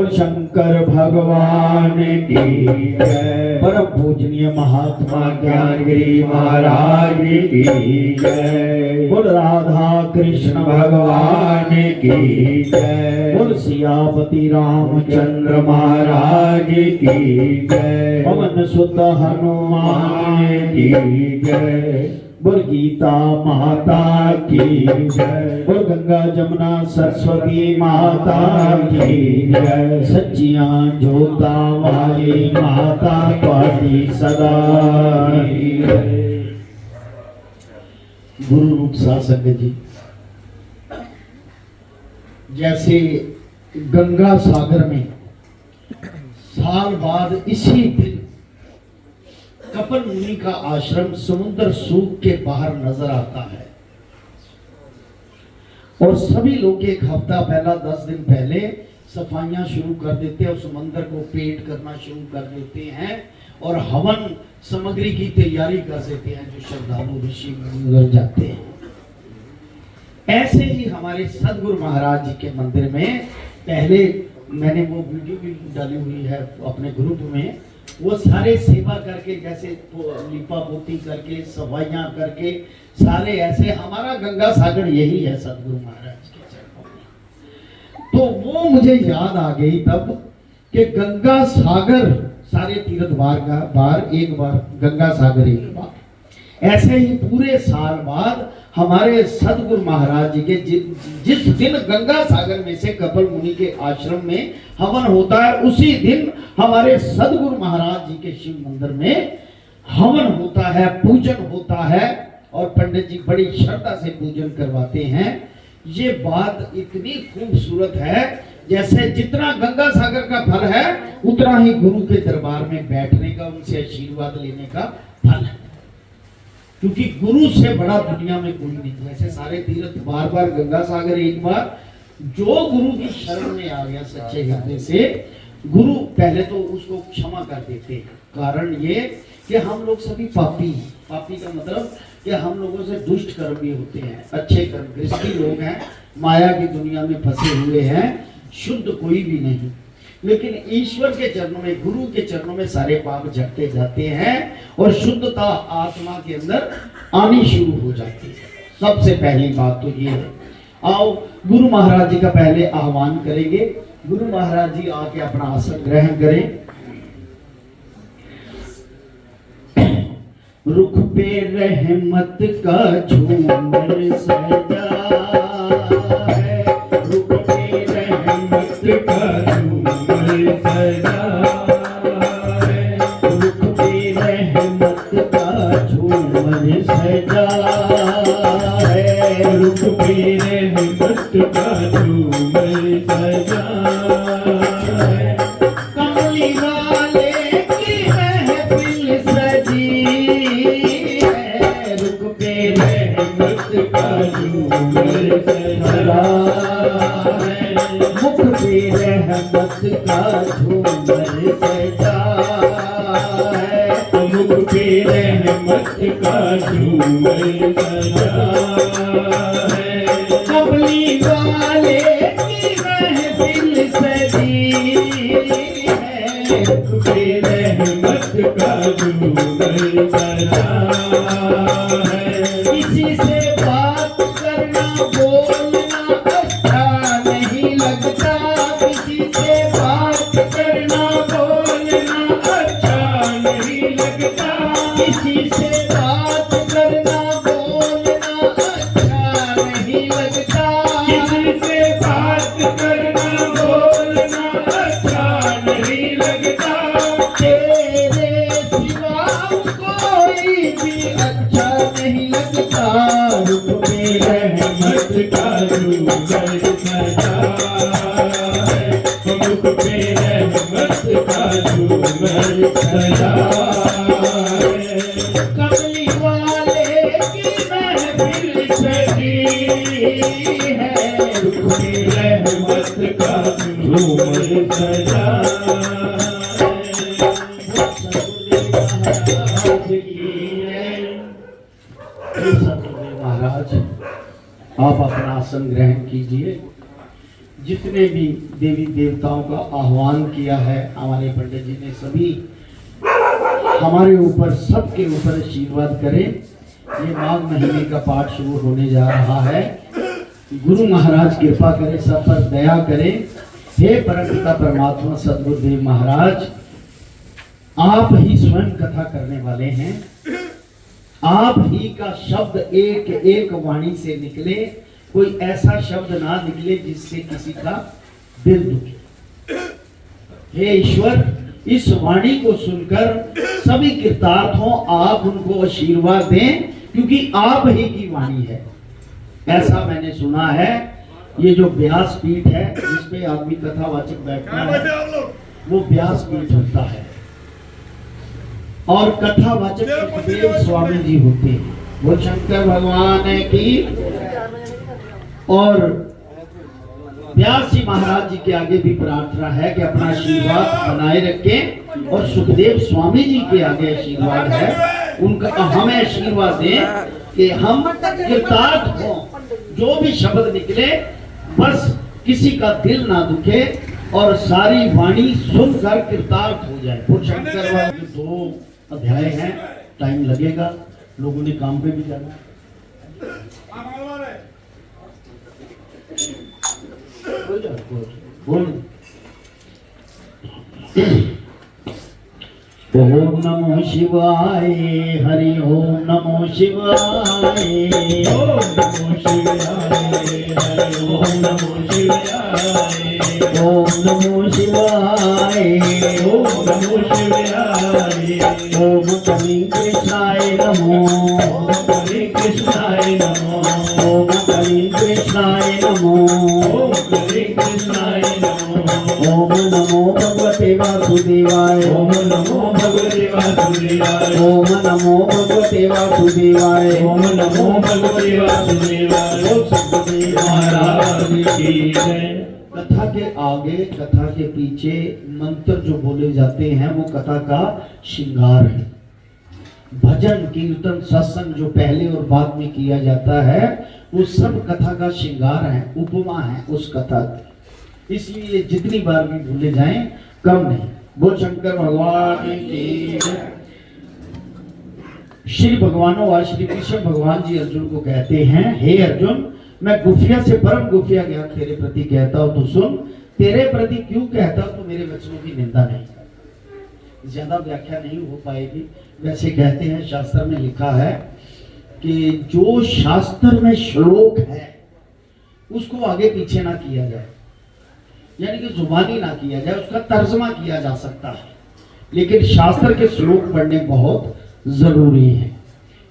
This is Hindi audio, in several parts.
शंकर भगवान की जय। परम पूजनीय महात्मा ज्ञानगिरी महाराज की जय। बोल राधा कृष्ण भगवान की जय। बोल सियापति रामचंद्र महाराज की जय। पवन सुत हनुमान की जय। बोल गीता माता की जय। बोल गंगा जमुना सरस्वती माता की जय। सच्चियां जोता वाली माता पाटी सदा। गुरु रूप सासंग जी, जैसे गंगा सागर में साल बाद इसी दिन कपिल मुनि का आश्रम समुद्र सूख के बाहर नजर आता है और सभी लोग एक हफ्ता पहला 10 दिन पहले सफाइयां शुरू कर देते हैं और समुद्र को पेट करना शुरू कर देते हैं और हवन सामग्री की तैयारी कर देते हैं जो श्रद्धालु ऋषि मुनि जाते हैं। ऐसे ही हमारे सदगुरु महाराज जी के मंदिर में पहले मैंने वो वीडियो भी डाली हुई है अपने ग्रुप में, वो सारे सेवा करके जैसे लिपा पोती करके सफाइयां करके सारे ऐसे हमारा गंगा सागर यही है सदगुरु महाराज के चरणों में। तो वो मुझे याद आ गई तब कि गंगा सागर सारे तीर्थ बार एक बार गंगा सागर एक बार, ऐसे ही पूरे साल बाद हमारे सदगुरु महाराज जी के जिस दिन गंगा सागर में से कपिल मुनि के आश्रम में हवन होता है उसी दिन हमारे सदगुरु महाराज जी के शिव मंदिर में हवन होता है, पूजन होता है और पंडित जी बड़ी श्रद्धा से पूजन करवाते हैं। ये बात इतनी खूबसूरत है जैसे जितना गंगा सागर का फल है उतना ही गुरु के दरबार में बैठने का, उनसे आशीर्वाद लेने का फल है, क्योंकि गुरु से बड़ा दुनिया में कोई नहीं। वैसे सारे तीर्थ बार बार गंगा सागर एक बार, जो गुरु की शरण में आ गया सच्चे हृदय से, गुरु पहले तो उसको क्षमा कर देते हैं। कारण ये कि हम लोग सभी पापी हैं। पापी का मतलब कि हम लोगों से दुष्ट कर्म भी होते हैं, अच्छे कर्म, गृहस्थी लोग हैं, माया की दुनिया में फंसे हुए हैं, शुद्ध कोई भी नहीं। लेकिन ईश्वर के चरणों में, गुरु के चरणों में सारे पाप झटते जाते हैं और शुद्धता आत्मा के अंदर आनी शुरू हो जाती है। सबसे पहली बात तो ये है। आओ गुरु महाराज जी का पहले आह्वान करेंगे। गुरु महाराज जी आके अपना आसन ग्रहण करें। रुख पे रहमत का झूमर सजा है, रुख पे रहमत का झूमर सजा है, रुख पे रहमत का झूमर झूमर सजा है, रुक के रहमत का झूमर सजा है, कमली वाले की महफिल सजी है, रुक पे रहमत का झूमर सजा है, मुख पे रहमत का झूमर सजा है, मुख पे रहमत का झूमर सजा है, कमली वाले की महफिल सजी है, रुक के रहमत का झूमर सजा है, किसी से बात करना बोलना अच्छा नहीं लगता, किसी से बात करना बोलना अच्छा नहीं लगता, किसी से बात करना बोलना अच्छा नहीं लगता, किसी से बात करना बोलना अच्छा नहीं लगता, तेरे सिवा कोई भी अच्छा नहीं लगता, रुक पे रहमत का झूमर सजा है, मुख पे रहमत का झूमर सजा है, कमली वाले की महफिल सजी है, रुक पे रहमत का झूमर सजा महाराज आप अपना आसन ग्रहण कीजिए। जितने भी देवी देवताओं का आह्वान किया है हमारे पंडित जी ने, सभी हमारे ऊपर सबके ऊपर आशीर्वाद करें। ये माघ महीने का पाठ शुरू होने जा रहा है। गुरु महाराज कृपा करें, सब पर दया करें। हे परमपिता परमात्मा सद्गुरुदेव महाराज, आप ही स्वयं कथा करने वाले हैं। आप ही का शब्द एक एक वाणी से निकले, कोई ऐसा शब्द ना निकले जिससे किसी का दिल दुखे। हे ईश्वर, इस वाणी को सुनकर सभी कृतार्थ हों, आप उनको आशीर्वाद दें, क्योंकि आप ही की वाणी है। ऐसा मैंने सुना है। ये जो व्यास पीठ है जिसपे आदमी कथावाचक बैठता है वो व्यास पीठ होता है, और कथावाचक सुखदेव स्वामी जी होते हैं। वो शंकर भगवान की और व्यास जी महाराज जी के आगे भी प्रार्थना है कि अपना आशीर्वाद बनाए रखें, और सुखदेव स्वामी जी के आगे आशीर्वाद है उनका हमें आशीर्वाद दें कि हम कृतार्थ हों। जो भी शब्द निकले बस किसी का दिल ना दुखे और सारी वाणी सुनकर कृतार्थ हो जाए। वो शंकर भगवान के 2 अध्याय हैं, टाइम लगेगा, लोगों ने काम पे भी जाना है। बोल ओम नमो शिवाय, हरि ओम नमो शिवाय, ओम नमो शिवाय, हरि ओम नमो शिवाय, ओम नमो शिवाय, ओम नमो शिवाय, ओम कवि कृष्णाय नमो, ओम हरे कृष्णाय नमो, ओम कवि कृष्णाय नमो, ओम हरे कृष्णाय नमो, ओम नमो भगवते वासुदेवाय, ओम नमो भगवते वासुदेवाय, ओम नमो भगवते वासुदेवाय, ओम नमो भगवते वासुदेवाय। सद्गुरुदेव महाराज की जय। कथा के आगे, कथा के पीछे मंत्र जो बोले जाते हैं वो कथा का श्रृंगार है। भजन कीर्तन सत्संग जो पहले और बाद में किया जाता है वो सब कथा का श्रृंगार है, उपमा है उस कथा की। इसलिए जितनी बार भी भूले जाएं कम नहीं। बोल शंकर भगवान की जय। श्री भगवानों और श्री कृष्ण भगवान जी अर्जुन को कहते हैं, हे अर्जुन, मैं गुफिया से परम गुफिया ज्ञान तेरे प्रति कहता हूं, तो सुन। तेरे प्रति क्यों कहता हूं? तो मेरे वचनों की निंदा नहीं कर। ज्यादा व्याख्या नहीं हो पाएगी। वैसे कहते हैं, शास्त्र में लिखा है कि जो शास्त्र में श्लोक है उसको आगे पीछे ना किया जाए, यानी कि जुबानी ना किया जाए, उसका तर्जमा किया जा सकता है, लेकिन शास्त्र के श्लोक पढ़ने बहुत जरूरी है।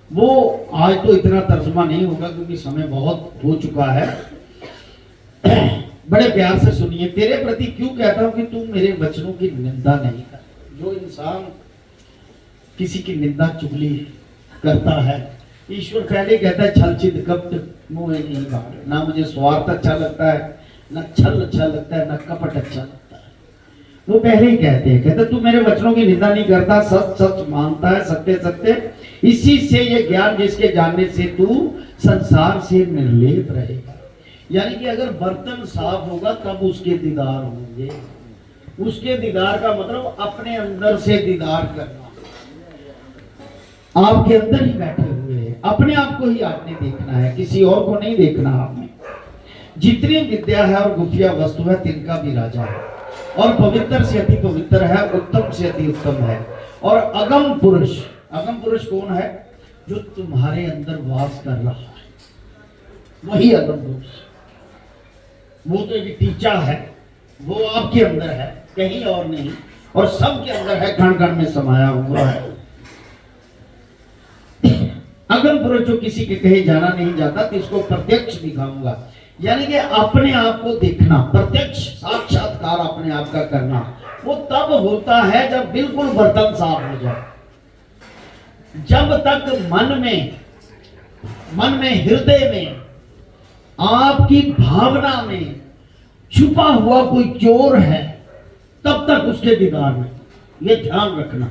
वो आज तो इतना तर्जुमा नहीं होगा क्योंकि समय बहुत हो चुका है। बड़े प्यार से सुनिए। तेरे प्रति क्यों कहता हूं कि तू मेरे वचनों की निंदा नहीं कर। जो इंसान किसी की निंदा चुगली करता है, ईश्वर पहले कहता है छल छिद कपट मुंह नहीं बाहर। ना मुझे स्वार्थ अच्छा लगता है, ना छल अच्छा लगता है, ना कपट अच्छा लगता है। वो पहले ही कहते हैं, कहते तू मेरे वचनों की निंदा नहीं करता, सच सच मानता है, सत्य सत्य इसी से ये ज्ञान जिसके जानने से तू संसार से निर्लेप रहेगा। यानी कि अगर बर्तन साफ होगा तब उसके दीदार होंगे। उसके दीदार का मतलब अपने अंदर से दीदार करना। आपके अंदर ही बैठे हुए हैं, अपने आप को ही आपने देखना है, किसी और को नहीं देखना आपने। जितनी विद्या है और गुफिया वस्तु है तिनका भी राजा है, और पवित्र से अति पवित्र है, उत्तम से अति उत्तम है। और अगम पुरुष कौन है? जो तुम्हारे अंदर वास कर रहा है, वही अगम पुरुष। वो तो एक टीचा है, वो आपके अंदर है, कहीं और नहीं, और सबके अंदर है, कण कण में समाया हुआ है। अगम पुरुष जो किसी के कहे जाना नहीं जाता, तो इसको प्रत्यक्ष दिखाऊंगा। यानी कि अपने आप को देखना, प्रत्यक्ष साक्षात्कार अपने आप का करना, वो तब होता है जब बिल्कुल बर्तन साफ हो जाए। जब तक मन में हृदय में आपकी भावना में छुपा हुआ कोई चोर है, तब तक उसके दीदार में, ये ध्यान रखना।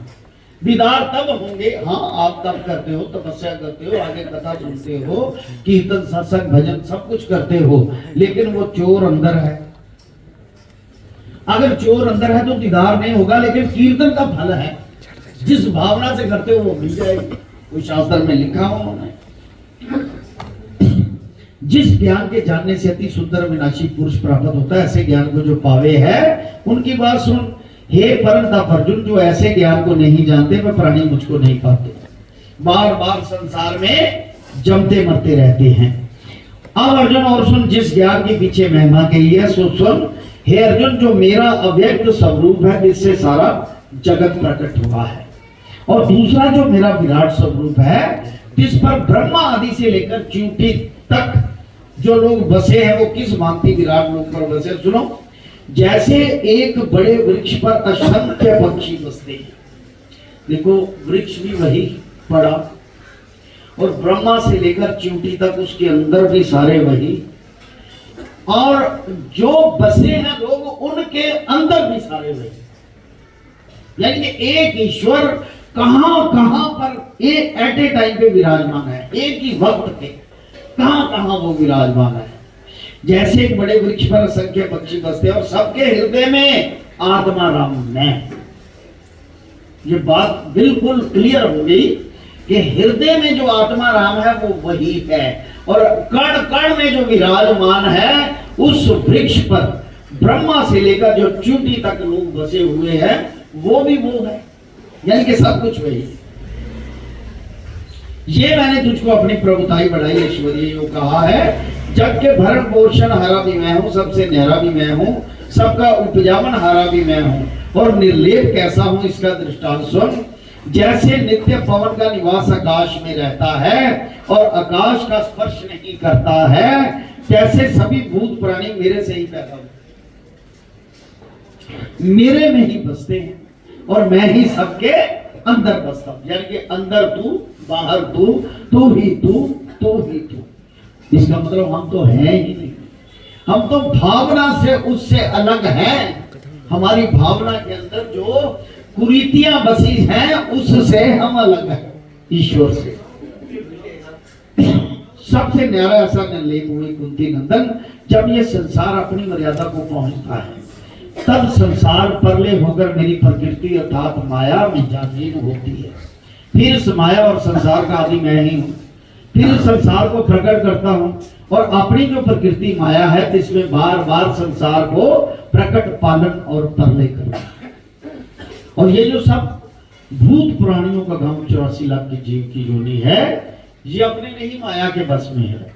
दीदार तब होंगे, हाँ आप तब करते हो, तपस्या करते हो, आगे कथा सुनते हो, कीर्तन सत्संग भजन सब कुछ करते हो, लेकिन वो चोर अंदर है। अगर चोर अंदर है तो दीदार नहीं होगा, लेकिन कीर्तन का फल है। जिस भावना से करते हो वो मिल जाएगी। कोई शास्त्र में लिखा हो उन्होंने, जिस ज्ञान के जानने से अति सुंदर विनाशी पुरुष प्राप्त होता है, ऐसे ज्ञान को जो पावे है उनकी बात सुन। हे परंतप अर्जुन, जो ऐसे ज्ञान को नहीं जानते वे प्राणी मुझको नहीं पाते, बार बार संसार में जमते मरते रहते हैं। अब अर्जुन और सुन, जिस ज्ञान के पीछे महिमा कही है सो सुन। हे अर्जुन, जो मेरा अव्यक्त स्वरूप है जिससे सारा जगत प्रकट हुआ है, और दूसरा जो मेरा विराट स्वरूप है जिस पर ब्रह्मा आदि से लेकर चींटी तक जो लोग बसे हैं, वो किस भांति विराट लोक पर बसे। सुनो, जैसे एक बड़े वृक्ष पर असंख्य पक्षी बसते हैं। देखो वृक्ष भी वही पड़ा, और ब्रह्मा से लेकर चींटी तक उसके अंदर भी सारे वही, और जो बसे हैं लोग उनके अंदर भी सारे वही। यानी कि एक ईश्वर कहां कहां पर एट ए टाइम पे विराजमान है, एक ही वक्त पे कहां कहां वो विराजमान है। जैसे एक बड़े वृक्ष पर असंख्य पक्षी बसते हैं, और सबके हृदय में आत्मा राम है। ये बात बिल्कुल क्लियर हो गई कि हृदय में जो आत्मा राम है वो वही है, और कण कण में जो विराजमान है उस वृक्ष पर ब्रह्मा से लेकर जो चींटी तक लोग बसे हुए हैं वो भी वो है। यानी कि सब कुछ वही है। ये मैंने तुझको अपनी प्रभुताई बढ़ाई ऐश्वर्य जो कहा है, जग के भरण पोषण हारा भी मैं हूँ, सबसे न्यारा भी मैं हूँ, सबका उपजावन हारा भी मैं हूँ, और निर्लेप कैसा हूँ इसका दृष्टांत सुन। जैसे नित्य पवन का निवास आकाश में रहता है और आकाश का स्पर्श नहीं करता है, कैसे सभी भूत प्राणी मेरे से ही पैदा हुए, मेरे में ही बसते हैं, और मैं ही सबके अंदर बसता हूं। यानी कि अंदर तू, बाहर तू, तू ही तू, तू ही तू। इसका मतलब हम तो हैं ही नहीं, हम तो भावना से उससे अलग हैं। हमारी भावना के अंदर जो कुरीतियां बसी हैं उससे हम अलग हैं ईश्वर से। सबसे न्यारा ऐसा निर्लेप हुई कुंती नंदन, जब ये संसार अपनी मर्यादा को पहुंचता है तब संसार परले होकर मेरी प्रकृति अर्थात माया में जागीर होती है। फिर इस माया और संसार का आदि मैं ही हूँ, फिर इस संसार को प्रकट करता हूँ, और अपनी जो प्रकृति माया है जिसमें बार बार संसार को प्रकट पालन और परले करना। और ये जो सब भूत प्राणियों का गांव 84 लाख की जीव की योनि है, ये अपने नहीं माया के बस में है।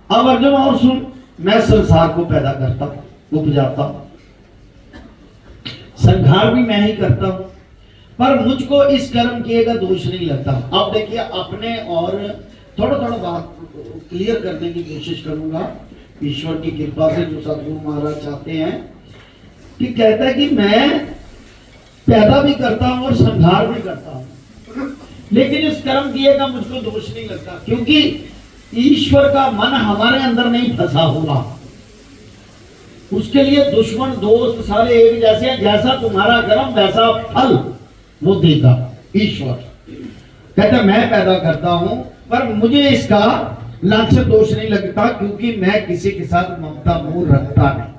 अब अर्जुन और सुन, मैं संसार को पैदा करता हूं, उपजाता हूं, संहार भी मैं ही करता हूं, पर मुझको इस कर्म किए का दोष नहीं लगता। अब देखिए अपने और थोड़ा थोड़ा बात क्लियर करने की कोशिश करूंगा ईश्वर की कृपा से, जो सदगुरु महाराज चाहते हैं कि कहता है कि मैं पैदा भी करता हूं और संहार भी करता हूं, लेकिन इस कर्म किए का मुझको दोष नहीं लगता, क्योंकि ईश्वर का मन हमारे अंदर नहीं फंसा हुआ। उसके लिए दुश्मन दोस्त सारे एक जैसे हैं, जैसा तुम्हारा कर्म वैसा फल वो देगा ईश्वर। कहता मैं पैदा करता हूं पर मुझे इसका लांछन दोष नहीं लगता, क्योंकि मैं किसी के साथ ममता मोह रखता नहीं।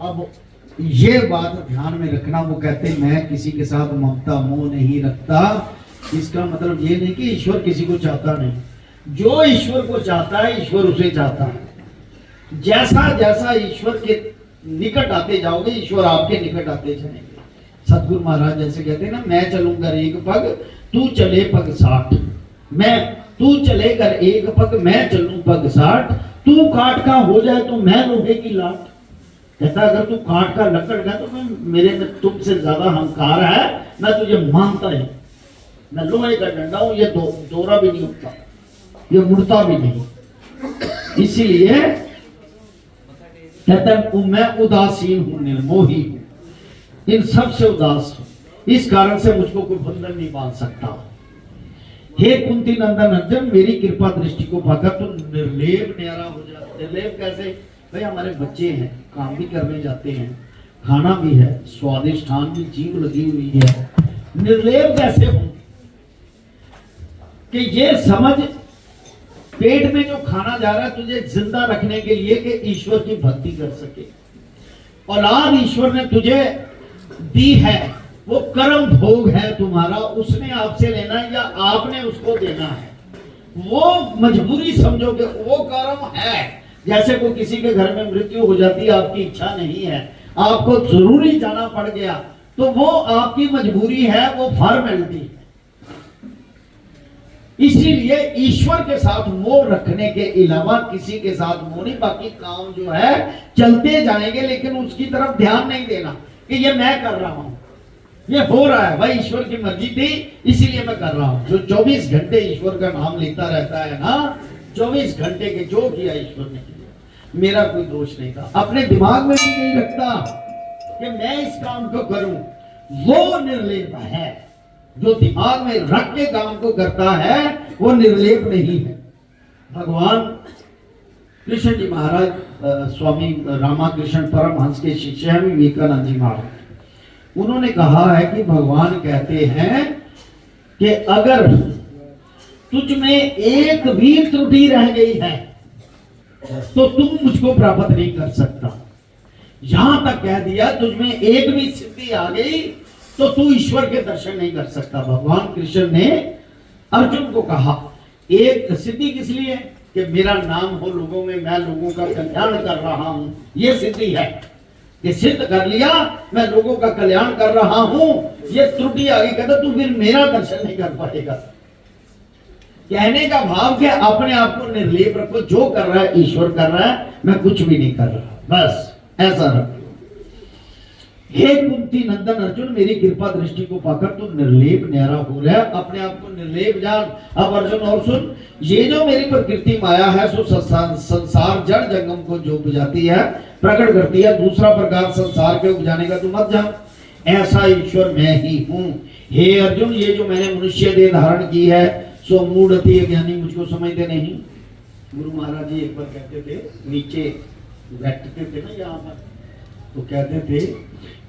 अब ये बात ध्यान में रखना, वो कहते मैं किसी के साथ ममता मोह नहीं रखता, इसका मतलब ये नहीं कि ईश्वर किसी को चाहता नहीं। जो ईश्वर को चाहता है ईश्वर उसे चाहता है। जैसा जैसा ईश्वर के निकट आते जाओगे ईश्वर आपके निकट आते जाएंगे। सतगुरु महाराज जैसे कहते हैं ना, मैं चलूंगा एक पग तू चले पग 60, तू चले कर एक पग मैं चलूं पग 60, तू काट का हो जाए तो मैं लोहे की लाट। कहता अगर तू काट का लकड़ गया तो मैं मेरे में तुमसे ज्यादा अहंकार है, मैं तुझे मानता ही, मैं लोहे का डंडा हूं, ये दोरा भी नहीं उठता, ये मुड़ता भी नहीं। इसीलिए कहता है मैं उदासीन हूं, निर्मोही हूं, इन सब से उदास हूं, इस कारण से मुझको कोई बंधन नहीं बांध सकता। हे कुंती नंदन अर्जुन, मेरी कृपा दृष्टि को पाकर तो निर्लेप न्यारा हो जाता। निर्लेप कैसे भाई, हमारे बच्चे हैं, काम भी करने जाते हैं, खाना भी है, स्वादिष्ठान भी जीव लगी हुई है, निर्लेप कैसे हो कि ये समझ पेट में जो खाना जा रहा है तुझे जिंदा रखने के लिए कि ईश्वर की भक्ति कर सके। औलाद ईश्वर ने तुझे दी है, वो कर्म भोग है तुम्हारा, उसने आपसे लेना है या आपने उसको देना है, वो मजबूरी समझो कि वो कर्म है। जैसे कोई किसी के घर में मृत्यु हो जाती है, आपकी इच्छा नहीं है, आपको जरूरी जाना पड़ गया, तो वो आपकी मजबूरी है, वो फॉर्मेलिटी है। इसीलिए ईश्वर के साथ मोह रखने के अलावा किसी के साथ मोह नहीं। बाकी काम जो है चलते जाएंगे, लेकिन उसकी तरफ ध्यान नहीं देना कि ये मैं कर रहा हूं, ये हो रहा है, भाई ईश्वर की मर्जी थी इसीलिए मैं कर रहा हूं। जो 24 घंटे ईश्वर का नाम लेता रहता है ना, 24 घंटे के जो किया ईश्वर ने किया, मेरा कोई दोष नहीं था। अपने दिमाग में भी नहीं रखता कि मैं इस काम को करूं, वो निर्लेप है। जो दिमाग में रख के काम को करता है वो निर्लेप नहीं है। भगवान कृष्ण जी महाराज स्वामी रामाकृष्ण परमहंस के शिष्य हैं विवेकानंद जी महाराज। उन्होंने कहा है कि भगवान कहते हैं कि अगर तुझ में एक भी त्रुटि रह गई है तो तुम मुझको प्राप्त नहीं कर सकता। यहां तक कह दिया तुझ में एक भी सिद्धि आ गई तो तू ईश्वर के दर्शन नहीं कर सकता। भगवान कृष्ण ने अर्जुन को कहा, एक सिद्धि किस लिए कि मेरा नाम हो लोगों में, मैं लोगों का कल्याण कर रहा हूं, ये सिद्धि है। ये सिद्ध कर लिया मैं लोगों का कल्याण कर रहा हूं, ये त्रुटि आ गई, कहता तू फिर मेरा दर्शन नहीं कर पाएगा। कहने का भाव कि अपने आप को निर्लेप रखो, जो कर रहा है ईश्वर कर रहा है, मैं कुछ भी नहीं कर रहा, बस ऐसा रखो। हे कुंती नंदन अर्जुन, मेरी कृपा दृष्टि को पाकर तू निर्लेप न्यारा हो रहा है, अपने आप को निर्लेप जान। अब अर्जुन और सुन, ये जो मेरी प्रकृति माया है सो संसार जड़ जंगम को जो उपजाती है प्रकट करती है, दूसरा प्रकार संसार के उपजाने का तू मत जान, ऐसा ईश्वर मैं ही हूं। हे अर्जुन, ये जो मैंने मनुष्य देह धारण की है सो मूढ़ अति अज्ञानी मुझको समझते नहीं। गुरु महाराज जी एक बार कहते थे, नीचे बैठते थे ना यहाँ पर, तो कहते थे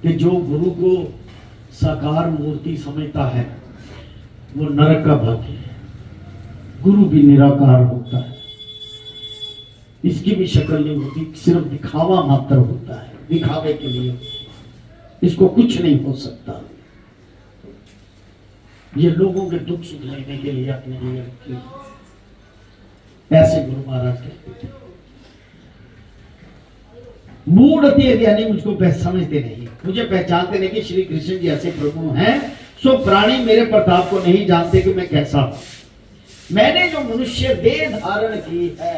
कि जो गुरु को साकार मूर्ति समझता है वो नरक का भागी है। गुरु भी निराकार होता है, इसकी भी शक्ल नहीं होती, सिर्फ दिखावा मात्र होता है, दिखावे के लिए, इसको कुछ नहीं हो सकता। ये लोगों के दुख सुख लेने के लिए अपने लिए रखी, ऐसे गुरु महाराज कहते थे। मूढ़ अति अज्ञानी मुझको समझते नहीं, मुझे पहचानते नहीं कि श्री कृष्ण जी ऐसे प्रभु हैं, सो प्राणी मेरे प्रताप को नहीं जानते कि मैं कैसा हूं। मैंने जो मनुष्य देह धारण की है,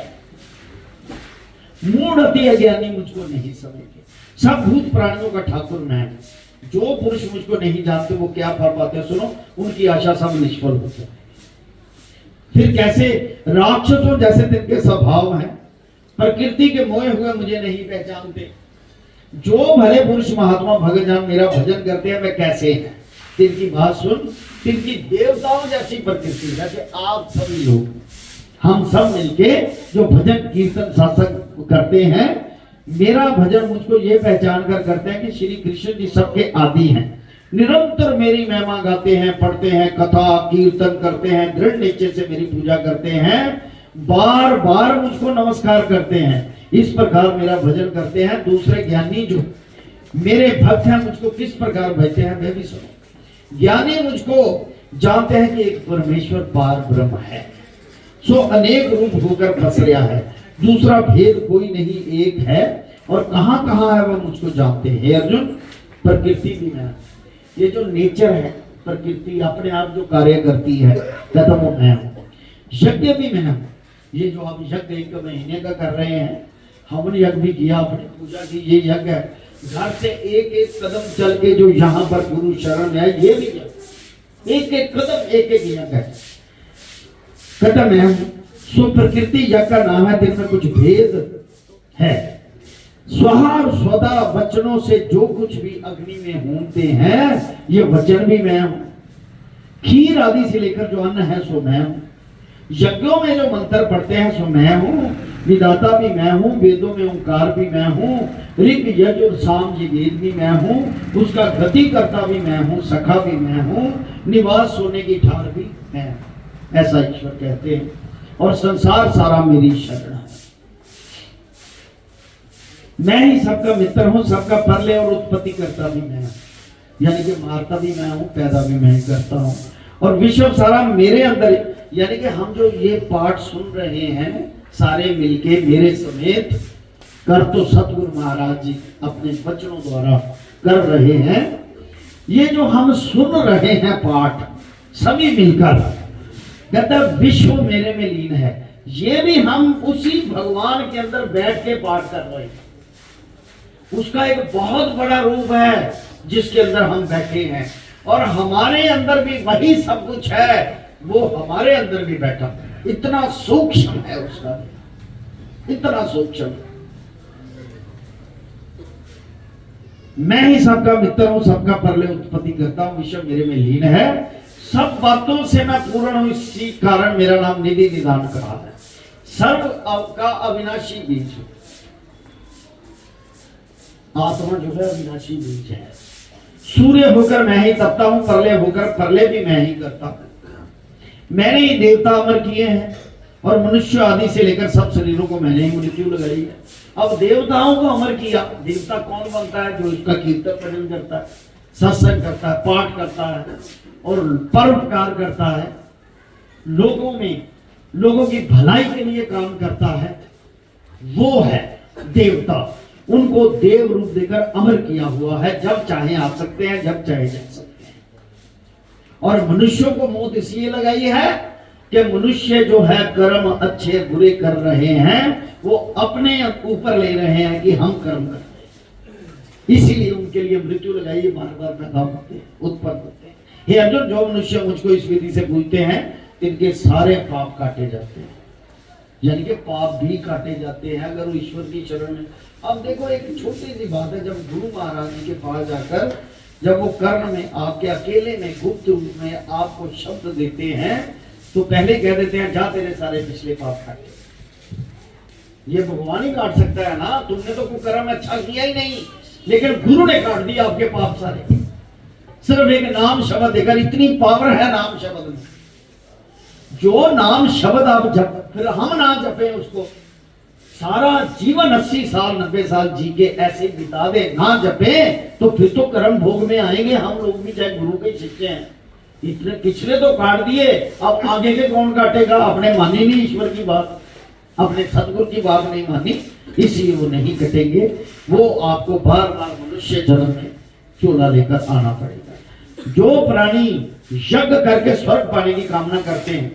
मूढ़ अति अज्ञानी मुझको नहीं समझते। सब भूत प्राणियों का ठाकुर मैं, जो पुरुष मुझको नहीं जानते वो क्या फल पाते हैं? सुनो, उनकी आशा सब निष्फल होती है। फिर कैसे? राक्षसों जैसे तिनके स्वभाव हैं, प्रकृति के मोहे हुए मुझे नहीं पहचानते। जो भले पुरुष महात्मा भगत जन मेरा भजन करते हैं, वे कैसे हैं? तिनकी बात सुन, तिनकी देवताओं जैसी प्रकृति। जैसे आप सभी लोग, हम सब मिलके जो भजन कीर्तन सत्संग करते हैं, मेरा भजन मुझको ये पहचान कर करते हैं कि श्री कृष्ण जी सबके आदि हैं, निरंतर मेरी महिमा गाते हैं, पढ़ते हैं, कथा कीर्तन करते हैं, दृढ़ निश्चय से मेरी पूजा करते हैं, बार बार मुझको नमस्कार करते हैं। इस प्रकार मेरा भजन करते हैं। दूसरे ज्ञानी जो मेरे भक्त हैं मुझको किस प्रकार भजते हैं, वे भी सुनो। ज्ञानी मुझको जानते हैं कि एक परमेश्वर पार ब्रह्म है, सो अनेक रूप होकर पसरिया है, दूसरा भेद कोई नहीं, एक है, और कहां कहां है वह मुझको जानते हैं। हे अर्जुन, प्रकृति भी मैं, ये जो नेचर है, प्रकृति अपने आप जो कार्य करती है, कहता वो मैं हूं। यज्ञ भी मैं हूं। ये जो आप यज्ञ 1 महीने का कर रहे हैं, हमने यज्ञ भी किया, अपनी पूजा की, ये यज्ञ है। घर से एक एक कदम चल के जो यहाँ पर गुरु शरण है, ये भी यज्ञ, एक एक कदम एक एक यज्ञ है। कदम है, सो प्रकृति यज्ञ का नाम है, जिनमें कुछ भेद है। स्वहा और स्वदा वचनों से जो कुछ भी अग्नि में होते हैं, ये वचन भी मैं हूं। खीर आदि से लेकर जो अन्न है सो मैं हूं। यज्ञों में जो मंत्र पढ़ते हैं सो मैं हूं। विदाता भी मैं हूं, वेदों में ओंकार भी मैं हूं, ऋग यजुर और साम ये वेद भी मैं हूं, उसका गति करता भी मैं हूं, सखा भी मैं हूं, निवास सोने की ठार भी मैं हूं। ऐसा ईश्वर कहते हैं। और संसार सारा मेरी शरण है। मैं ही सबका मित्र हूं, सबका परले और उत्पत्ति करता भी मैं हूं, यानी कि मारता भी मैं हूं, पैदा भी मैं ही करता हूं। और विश्व सारा मेरे अंदर, यानी कि हम जो ये पाठ सुन रहे हैं सारे मिलके मेरे समेत कर तो सतगुरु महाराज जी अपने वचनों द्वारा कर रहे हैं। ये जो हम सुन रहे हैं पाठ सभी मिलकर, कहता विश्व मेरे में लीन है। ये भी हम उसी भगवान के अंदर बैठ के पाठ कर रहे हैं। उसका एक बहुत बड़ा रूप है जिसके अंदर हम बैठे हैं, और हमारे अंदर भी वही सब कुछ है, वो हमारे अंदर भी बैठा। इतना सूक्ष्म है उसका, इतना सूक्ष्म। मैं ही सबका मित्र हूं, सबका परले उत्पत्ति करता हूं, विश्व मेरे में लीन है, सब बातों से मैं पूर्ण हूं, इसी कारण मेरा नाम निधि निदान कहा है। सर्व का अविनाशी बीज, आत्मा जो है अविनाशी बीज है। सूर्य होकर मैं ही तपता हूं, परले होकर परले भी मैं ही करता हूं। मैंने ही देवता अमर किए हैं, और मनुष्य आदि से लेकर सब शरीरों को मैंने ही मृत्यु लगाई है। अब देवताओं को अमर किया। देवता कौन बनता है? जो इसका कीर्तन भजन करता है, सत्संग करता है, पाठ करता है और परोपकार करता है, लोगों में लोगों की भलाई के लिए काम करता है, वो है देवता। उनको देव रूप देकर अमर किया हुआ है। जब चाहे आ सकते हैं, जब चाहे जा सकते हैं। और मनुष्यों को मौत इसलिए लगाई है कि मनुष्य जो है कर्म अच्छे बुरे कर रहे हैं, वो अपने ऊपर ले रहे हैं कि हम कर्म कर रहे हैं, इसीलिए उनके लिए मृत्यु लगाई है। बार बार पैदा होते हैं, उत्पन्न होते हैं। हे अर्जुन, जो मनुष्य मुझको इस विधि से पूजते हैं, इनके सारे पाप काटे जाते हैं, यानी कि पाप भी काटे जाते हैं अगर वो ईश्वर की शरण में। अब देखो, एक छोटी सी बात है, जब गुरु महाराज जी के पास जाकर जब वो कर्ण में आपके अकेले में गुप्त रूप में आपको शब्द देते हैं, तो पहले कह देते हैं जा तेरे सारे पिछले पाप काटे। ये भगवान ही काट सकता है ना, तुमने तो कोई कर्म अच्छा किया ही नहीं, लेकिन गुरु ने काट दिया आपके पाप सारे। सिर्फ एक नाम शब्द देकर, इतनी पावर है नाम शब्द में। जो नाम शब्द आप जप, फिर हम ना जपे उसको, सारा जीवन 80 साल 90 साल जी के ऐसे बिता दे, ना जपे, तो फिर तो कर्म भोग में आएंगे हम लोग भी, चाहे गुरु के शिष्य हैं। इतने पिछले तो काट दिए, अब आगे के कौन काटेगा? अपने मानी नहीं ईश्वर की बात, अपने सतगुरु की बात नहीं मानी, इसलिए वो नहीं कटेंगे। वो आपको बार बार मनुष्य जन्म में चोला लेकर आना पड़ेगा। जो प्राणी यज्ञ करके स्वर्ग पाने की कामना करते हैं,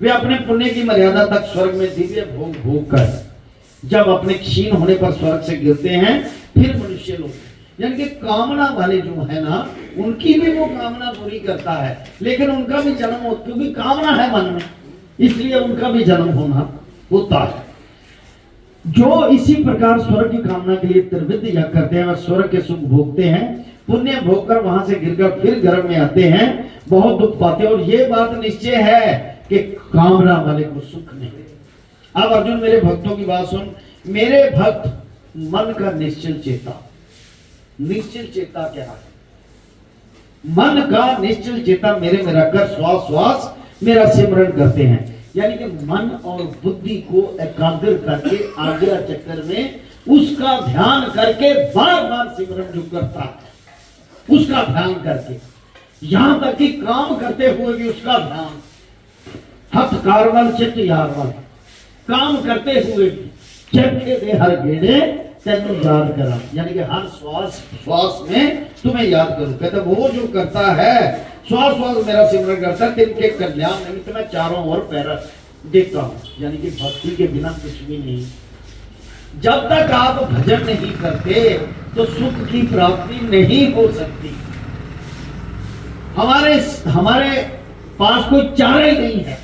वे अपने पुण्य की मर्यादा तक स्वर्ग में दिव्य भोग भोग कर जब अपने क्षीण होने पर स्वर्ग से गिरते हैं, फिर मनुष्य लोग यानी कि कामना वाले जो है ना, उनकी भी वो कामना पूरी करता है, लेकिन उनका भी जन्म हो, क्योंकि कामना है मन में, इसलिए उनका भी जन्म होना होता है। जो इसी प्रकार स्वर्ग की कामना के लिए त्रिविध या करते हैं और स्वर्ग के सुख भोगते हैं, पुण्य भोगकर वहां से गिरकर फिर गर्भ में आते हैं, बहुत दुख पाते हैं। और ये बात निश्चय है कि कामना वाले को सुख नहीं। अब अर्जुन मेरे भक्तों की बात सुन, मेरे भक्त मन का निश्चल चेता, निश्चल चेता क्या है? मन का निश्चल चेता मेरे में रखकर श्वास श्वास मेरा सिमरण करते हैं। यानी कि मन और बुद्धि को एकाग्र करके आज्ञा चक्कर में उसका ध्यान करके बार बार सिमरण जो करता है, उसका ध्यान करके, यहां तक कि काम करते हुए भी उसका ध्यान, हथ कारवल चित्त यारवल, काम करते हुए भी चक्के दे हर गेड़े तेनू याद करा, यानी कि हर श्वास श्वास में तुम्हें याद करूं। कहते वो जो करता है श्वास श्वास मेरा सिमरण करता है, तिनके कल्याण निमित्त मैं चारों ओर पैरा देखता हूं। यानी कि भक्ति के बिना कुछ भी नहीं। जब तक आप भजन नहीं करते तो सुख की प्राप्ति नहीं हो सकती। हमारे पास कोई चारा ही नहीं है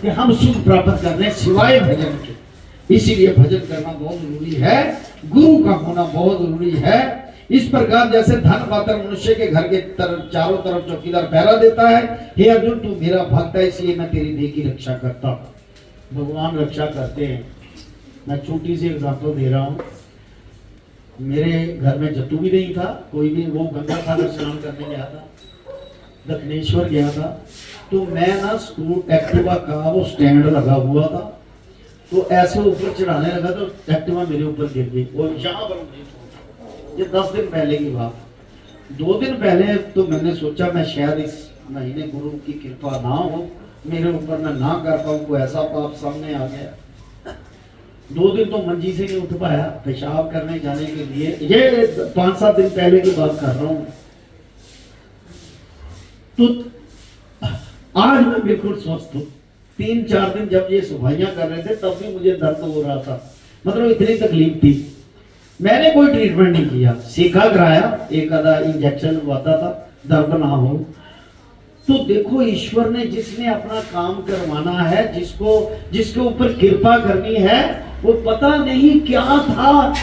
कि हम सुख प्राप्त कर लें सिवाय भजन के। इसीलिए भजन करना बहुत जरूरी है, गुरु का होना बहुत जरूरी है। इस प्रकार जैसे धन पात्र मनुष्य के घर के चारों तरफ चौकीदार पहरा देता है, हे अर्जुन तू मेरा भक्त है इसलिए मैं तेरी देह की रक्षा करता हूं। भगवान रक्षा करते हैं। मैं छोटी सी एग्जाम्पल दे रहा हूं। मेरे घर में जत्तू भी नहीं था, कोई भी, वो गंगा सागर स्नान करने गया था, दक्षिणेश्वर गया था, तो मैं ना स्कूल एक्टिवा का वो स्टैंड लगा हुआ था, तो ऐसे ऊपर चढ़ाने लगा तो एक्टिवा मेरे ऊपर गिर गई और यहाँ पर। ये 10 दिन पहले की बात। 2 दिन पहले तो मैंने सोचा मैं शायद इस महीने गुरु की कृपा ना हो, मेरे ऊपर मैं ना कर पाऊँ, कोई ऐसा पाप सामने आ गया। 2 दिन तो मंजी से नहीं उठ पाया पेशाब करने जाने के लिए। ये 5-7 दिन पहले की बात कर रहा हूँ। तो आज मैं बिल्कुल स्वस्थ हूँ। 3-4 दिन जब ये सफाइयां कर रहे थे तब भी मुझे दर्द हो रहा था, मतलब इतनी तकलीफ थी। मैंने कोई ट्रीटमेंट नहीं किया, सीखा कराया, एक आधा इंजेक्शन लगवाता था दर्द ना हो। तो देखो ईश्वर ने जिसने अपना काम करवाना है, जिसके ऊपर कृपा करनी है, वो पता नहीं क्या था,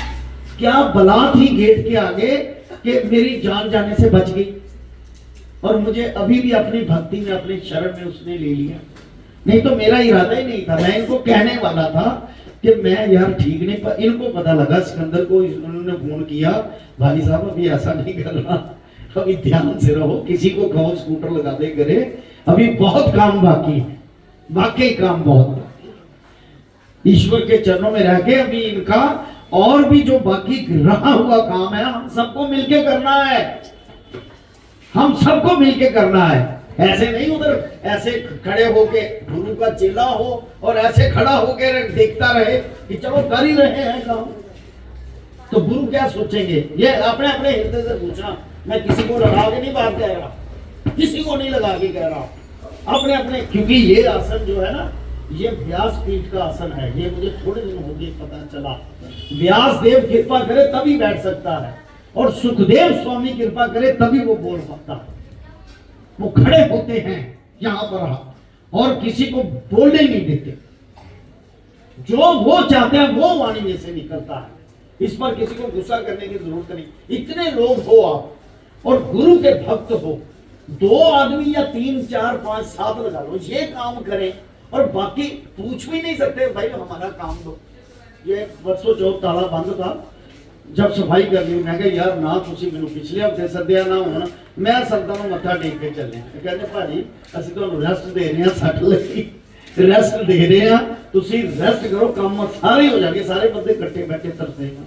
क्या बला थी गेट के आगे कि मेरी जान जाने से बच गई। और मुझे अभी भी अपनी भक्ति में, अपने शरण में उसने ले लिया। नहीं तो मेरा इरादा ही नहीं था। मैं इनको कहने वाला था कि मैं यार ठीक नहीं, पर इनको पता लगा, सिकंदर को उन्होंने फोन किया, भाई साहब अभी ऐसा नहीं करना, अभी ध्यान से रहो, किसी को कहो स्कूटर लगा दे करे, अभी बहुत काम बाकी है, वाकई काम बहुत बाकी है। ईश्वर के चरणों में रह के अभी इनका और भी जो बाकी रहा हुआ काम है हम सबको मिलके करना है, हम सबको मिलके करना है। ऐसे नहीं उधर ऐसे खड़े होके गुरु का चेला हो और ऐसे खड़ा होके देखता रहे कि चलो कर ही रहे हैं काम, तो गुरु क्या सोचेंगे? ये अपने अपने हृदय से पूछना। मैं किसी को लगा के नहीं बात कह रहा, किसी को नहीं लगा के कह रहा, अपने अपने। क्योंकि ये आसन जो है ना, ये व्यासपीठ का आसन है। ये मुझे थोड़े दिन हो गए पता चला। व्यास देव कृपा करे तभी बैठ सकता है, और सुखदेव स्वामी कृपा करे तभी वो बोल सकता है। वो खड़े होते हैं यहां पर और किसी को बोलने नहीं देते, जो वो चाहते हैं वो वाणी में से निकलता है। इस पर किसी को गुस्सा करने की जरूरत नहीं। इतने लोग हो आप और गुरु के भक्त हो, 2 आदमी या 3, 4, 5, 7 लगा लो, ये काम करें और बाकी पूछ भी नहीं सकते भाई हमारा काम दो। ये परसों चौथ ताला बंद था, जब सफाई कर ली मैं कहा यार ना तुसी मैनू पिछले हफ्ते सद्या ना होना, मैं संतां नूं मत्था टेक के चले। कहते भाजी ਅਸੀਂ ਤੁਹਾਨੂੰ ਰੈਸਟ ਦੇ ਰਹੇ ਹਾਂ, ਸੱਟ ਲੱਗੀ ਰੈਸਟ ਦੇ ਰਹੇ ਹਾਂ, ਤੁਸੀਂ रेस्ट करो, काम सारे हो जाएंगे, सारे बंदे इकट्ठे बैठे तरसेगा।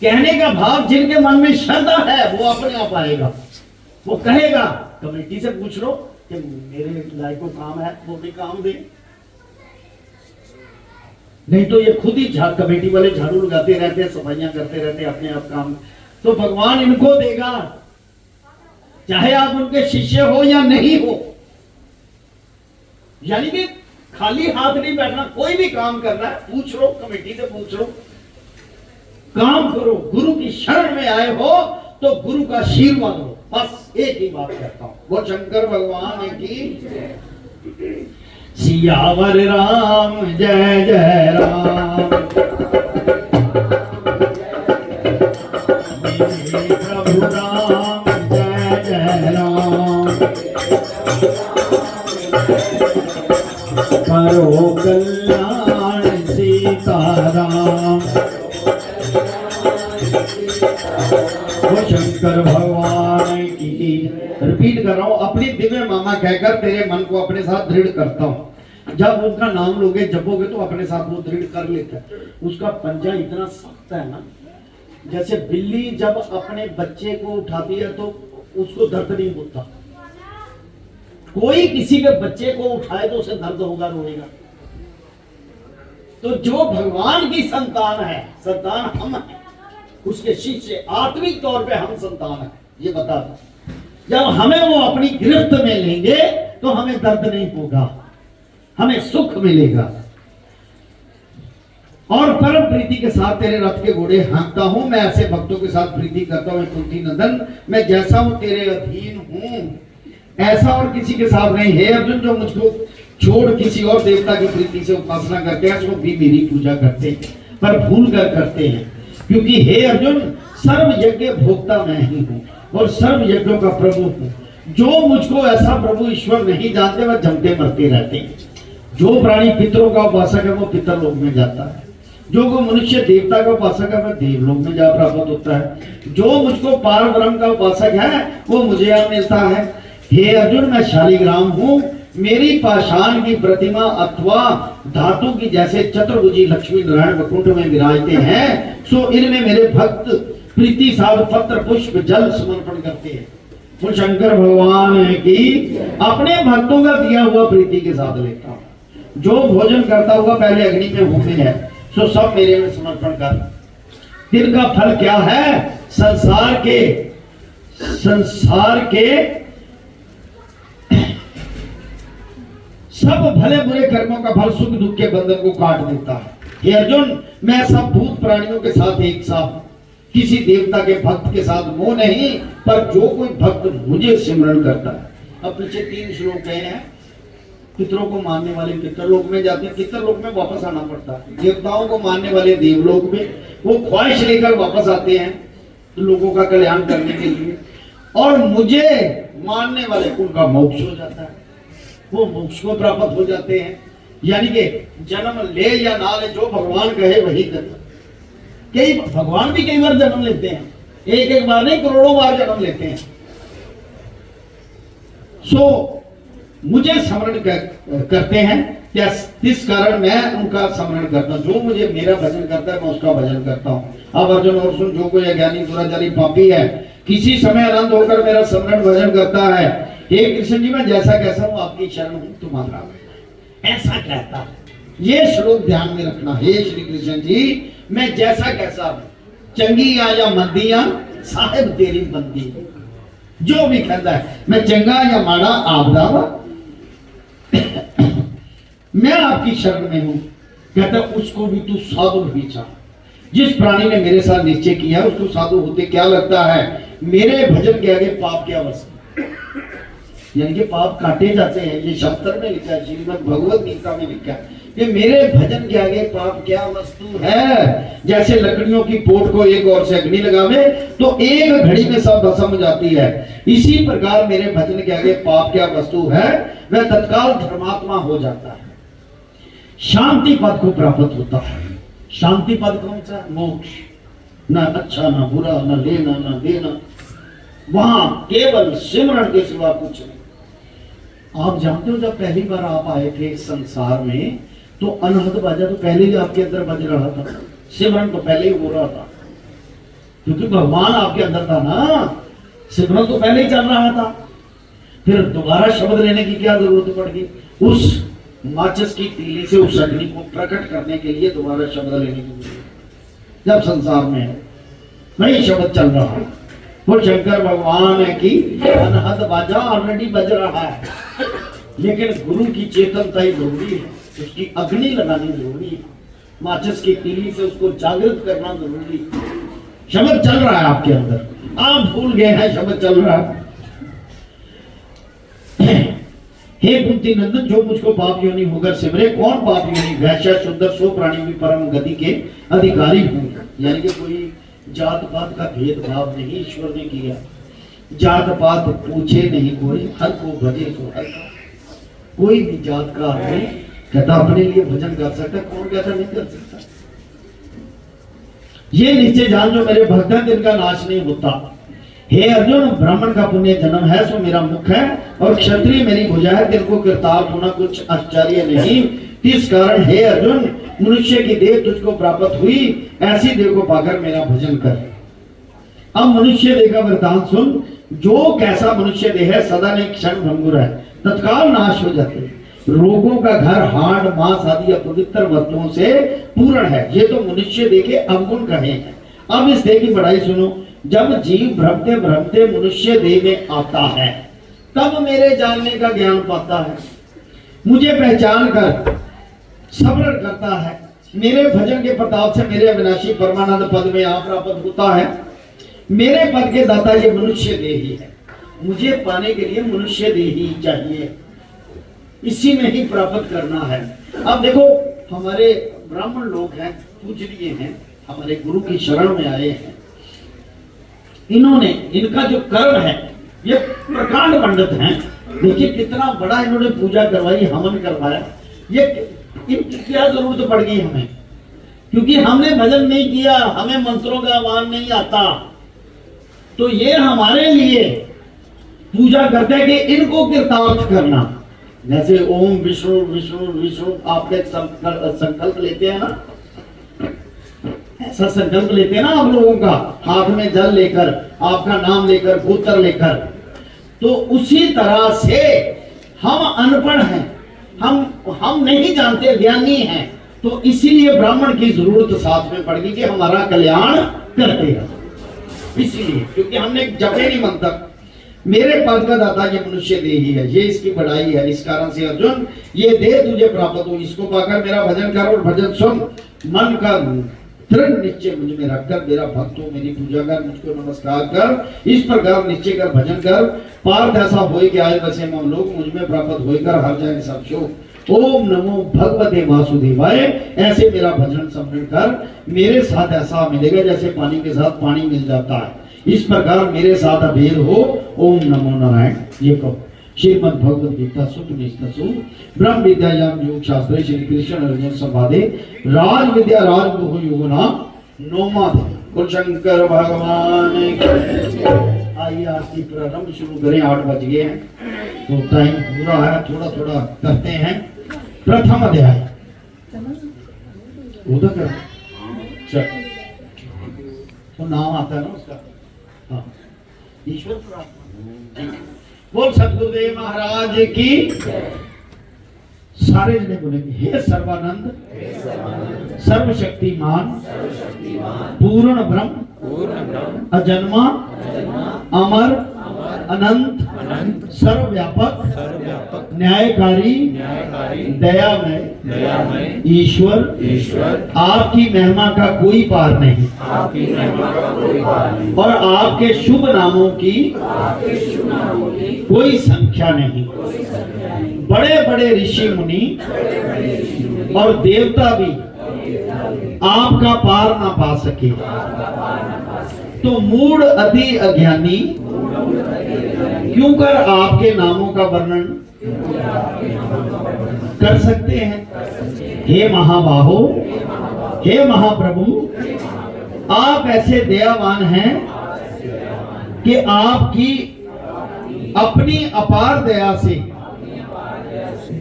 कहने का भाव जिनके मन में श्रद्धा है वो अपने आप आएगा, वो कहेगा। कमेटी से पूछ लो कि मेरे लायक को काम है, वो भी काम दे, नहीं तो ये खुद ही कमेटी वाले झाड़ू लगाते रहते हैं, सफाइयां करते रहते हैं, अपने आप काम। तो भगवान इनको देगा, चाहे आप उनके शिष्य हो या नहीं हो। यानी कि खाली हाथ नहीं बैठना, कोई भी काम करना है पूछ लो, कमेटी से पूछ लो। काम करो, गुरु की शरण में आए हो तो गुरु का आशीर्वाद लो, बस एक ही बात कहता हूं। वो शंकर भगवान की सियावर राम जय जय राम, प्रभु राम जय जय राम, करो कल्याण सीताराम। वो शंकर भगवान की रिपीट कर रहा हूं, अपनी दिव्य मामा कहकर तेरे मन को अपने साथ दृढ़ करता हूं। जब उनका नाम लोगे जपोगे तो अपने साथ वो दृढ़ कर लेता है। उसका पंजा इतना सख्त है ना, जैसे बिल्ली जब अपने बच्चे को उठाती है तो उसको दर्द नहीं होता। कोई किसी के बच्चे को उठाए तो उसे दर्द होगा, रोएगा। तो जो भगवान की संतान है, संतान हम हैं, उसके शिष्य आत्मिक तौर पे हम संतान हैं, ये बता दो। जब हमें वो अपनी गिरफ्त में लेंगे तो हमें दर्द नहीं होगा, हमें सुख मिलेगा। और परम प्रीति के साथ तेरे रथ के घोड़े हाँकता हूं, मैं ऐसे भक्तों के साथ प्रीति करता हूं कुंती नंदन, मैं जैसा हूं तेरे अधीन हूं ऐसा और किसी के साथ नहीं। हे अर्जुन, जो मुझको छोड़ किसी और देवता की प्रीति से उपासना करते हैं वो भी मेरी पूजा करते हैं, पर भूल कर करते हैं। क्योंकि हे अर्जुन, सर्व यज्ञ भोक्ता मैं ही हूँ और सर्व यज्ञों का प्रभु हूँ। जो मुझको ऐसा प्रभु ईश्वर नहीं जानते वह जमते मरते रहते हैं। जो प्राणी पितरों का उपासक है वो पितर लोक में जाता है, जो को मनुष्य देवता का उपासक है वह देवलोक में जा प्राप्त होता है। जो मुझको पार ब्रह्म का उपासक है वो मुझे यहाँ मिलता है। हे अर्जुन, मैं शालिग्राम हूँ, मेरी पाषाण की प्रतिमा अथवा धातु की जैसे चतुर्भुजी लक्ष्मी नारायण वकुंठ में विराजते हैं, सो इनमें मेरे भक्त प्रीति साध पत्र पुष्प जल समर्पण करते हैं। तो शंकर भगवान की अपने भक्तों का दिया हुआ प्रीति के साथ लेता हूँ। जो भोजन करता हुआ पहले अग्नि में होते हैं सो सब मेरे में समर्पण कर। तिनका फल क्या है? संसार के सब भले बुरे कर्मों का फल सुख दुख के बंधन को काट देता है। हे अर्जुन, मैं सब भूत प्राणियों के साथ एक साथ हूं, किसी देवता के भक्त के साथ मोह नहीं, पर जो कोई भक्त मुझे सिमरण करता है। अब पीछे 3 श्लोक कहे हैं, पितरों को मानने वाले पितरलोक में जाते हैं, पितरलोक में वापस आना पड़ता है। देवताओं को मानने वाले देवलोक में, वो ख्वाहिश लेकर वापस आते हैं लोगों का कल्याण करने के लिए। और मुझे मानने वाले उनका मोक्ष हो जाता है, वो मोक्ष को प्राप्त हो जाते हैं। यानी कि जन्म ले या ना ले, जो भगवान कहे वही करे। कई भगवान भी कई बार जन्म लेते हैं, एक बार नहीं करोड़ों बार जन्म लेते हैं। सो मुझे स्मरण करते हैं, इस कारण मैं उनका स्मरण करता हूं। जो मुझे मेरा भजन करता है मैं उसका भजन करता हूं। अब अर्जुन और सुन, जो कोई अज्ञानी दुराचारी पापी है, किसी समय आनंद होकर मेरा स्मरण भजन करता है, हे कृष्ण जी, मैं जैसा कैसा हूं आपकी शरण हूं तुम्हारा, ऐसा कहता है। ये श्लोक ध्यान में रखना। हे श्री कृष्ण जी, मैं जैसा कैसा हूं, चंगी या मंदिया साहिब तेरी बंदी, जो भी कहता है मैं चंगा या माड़ा आपदा मैं आपकी शरण में हूं, कहता उसको भी तू साधु भी चाह। जिस प्राणी ने मेरे साथ निश्चय किया उसको साधु होते क्या लगता है? मेरे भजन के आगे पाप क्या वस्तु, यानी कि पाप काटे जाते हैं। ये शास्त्र में लिखा है, श्रीमद् भगवत गीता में लिखा है कि मेरे भजन के आगे पाप क्या वस्तु है। जैसे लकड़ियों की पोट को एक ओर से अग्नि लगावे तो एक घड़ी में सब भस्म हो जाती है, इसी प्रकार मेरे भजन के आगे पाप क्या वस्तु है, वह तत्काल धर्मात्मा हो जाता है, शांति पद को प्राप्त होता है। शांति पद कौन सा? मोक्ष। ना अच्छा ना बुरा, ना लेना ना देना, वहां केवल सिमरण के सिवा कुछ नहीं। आप जानते हो, जब पहली बार आप आए थे संसार में तो अनहद बाजा तो पहले ही आपके अंदर बज रहा था, सिमरन तो पहले ही हो रहा था, क्योंकि भगवान आपके अंदर था ना। सिमरन तो पहले ही चल रहा था, फिर दोबारा शब्द लेने की क्या जरूरत पड़ गई? उस माचिस की तीली से उस अग्नि को प्रकट करने के लिए दोबारा शब्द लेने की जरूरत। जब संसार में है वही शब्द चल रहा है, वो शंकर भगवान की अनहद बाजा ऑलरेडी बज रहा है, लेकिन गुरु की चेतनता ही जरूरी है, उसकी अग्नि लगानी जरूरी है, माचिस की तीली से उसको जागृत करना जरूरी है। शब्द चल रहा है आपके अंदर, आप भूल गए हैं शब्द चल रहा है। हे कुंती नंदन, जो मुझको पाप योनि होकर सिमरे, कौन पाप योनि? वैश्य शुद्ध सो प्राणी भी परम गति के अधिकारी हूँ। यानी कि कोई जात पात का भेदभाव नहीं ईश्वर ने किया, जात पात पूछे नहीं कोई, हर को भजे सो हर का। कोई भी जात का आदमी कहता अपने लिए भजन कर सकता, कौन कहता नहीं कर सकता। ये निश्चय जान जो मेरे भक्त हैं जिनका नाश नहीं होता। हे अर्जुन, ब्राह्मण का पुण्य जन्म है सो मेरा मुख है, और क्षत्रिय मेरी भुजा है, तिनको कृतार्थ होना कुछ आश्चर्य नहीं। इस कारण हे अर्जुन, मनुष्य की देह तुझको प्राप्त हुई, ऐसी देह को पाकर मेरा भजन कर। अब मनुष्य देह का वृतांत सुन। जो कैसा मनुष्य देह है सदा ने क्षण भंगुर है, तत्काल नाश हो जाते हैं। रोगों का घर हाड़ मांस आदि अपवित्र वस्तुओं से पूर्ण है। ये तो मनुष्य देह के अवगुण कहे हैं। अब इस देह की बड़ाई सुनो। जब जीव भ्रमते भ्रमते मनुष्य देह में आता है, तब मेरे जानने का ज्ञान पाता है, मुझे पहचान कर स्मरण करता है। मेरे भजन के प्रताप से मेरे अविनाशी परमानंद पद में आप प्राप्त होता है। मेरे पद के दाता ये मनुष्य देह ही है। मुझे पाने के लिए मनुष्य देह ही चाहिए, इसी में ही प्राप्त करना है। अब देखो, हमारे ब्राह्मण लोग हैं, पूजनीय हैं, हमारे गुरु की शरण में आए हैं। इन्होंने, इनका जो कर्म है, ये प्रकांड पंडित हैं। देखिए कितना बड़ा इन्होंने पूजा करवाई, हवन करवाया। ये इनकी क्या जरूरत पड़ गई हमें? क्योंकि हमने भजन नहीं किया, हमें मंत्रों का आह्वान नहीं आता, तो ये हमारे लिए पूजा करते हैं कि इनको कृतार्थ करना। जैसे ओम विष्णु विष्णु विष्णु आपके संकल्प लेते हैं ना, ऐसा संकल्प लेते हैं ना आप लोगों का, हाथ में जल लेकर, आपका नाम लेकर, गोत्र लेकर। तो उसी तरह से हम अनपढ़ हैं, हम नहीं जानते, ज्ञानी हैं, तो इसीलिए ब्राह्मण की जरूरत साथ में पड़ गई कि हमारा कल्याण करते हैं। इसीलिए, क्योंकि हमने जपे नहीं मंत्र। मेरे पद का दाता ये मनुष्य देह ही है, ये इसकी बढ़ाई है। इस कारण से अर्जुन, ये देह तुझे प्राप्त हो, इसको पाकर मेरा भजन कर और भजन सुन। मन का दृढ़ निश्चय मुझ में रखकर मेरा भक्त हो, मेरी पूजा कर, मुझको नमस्कार कर। इस प्रकार निश्चय कर भजन कर। पार्थ ऐसा होए कि आए बसे हम लोग, मुझ में प्राप्त होकर हर जाए सब शोक। ओम नमो भगवते वासुदेवाय। ऐसे मेरा भजन स्मरण कर। मेरे साथ ऐसा मिलेगा जैसे पानी के साथ पानी मिल जाता है, इस प्रकार मेरे साथ अभेद हो। ओम नमो नारायण। ये कहो श्रीमद् भगवद गीता सुपनिषदसु ब्रह्म विद्यायाम योग शास्त्रे श्री कृष्ण अर्जुन संवादे राज विद्या राजगुह योगना नौमाध्याय। कुल शंकर भगवान की। आइए आरती प्रारंभ शुरू करें। 8 बज गए हैं तो टाइम पूरा है, थोड़ा थोड़ा करते हैं। प्रथम अध्याय उधर कर, चल तो नाम आता है ना उसका, हाँ, ईश्वर प्रार्थना। बोल सतगुरुदेव महाराज की। सारे जने बोलेंगे, हे सर्वानंद सर्वशक्तिमान पूर्ण ब्रह्म अजन्मा अमर अनंत सर्वव्यापक न्यायकारी दयामय ईश्वर, आपकी महिमा का कोई पार नहीं, और आपके शुभ नामों की कोई संख्या नहीं। बड़े बड़े ऋषि मुनि और देवता भी आपका पार ना पा सके, तो मूढ़ अति अज्ञानी क्यों कर आपके नामों का वर्णन कर सकते हैं। हे महाबाहो, हे महाप्रभु, आप ऐसे दयावान हैं कि आपकी अपनी अपार दया से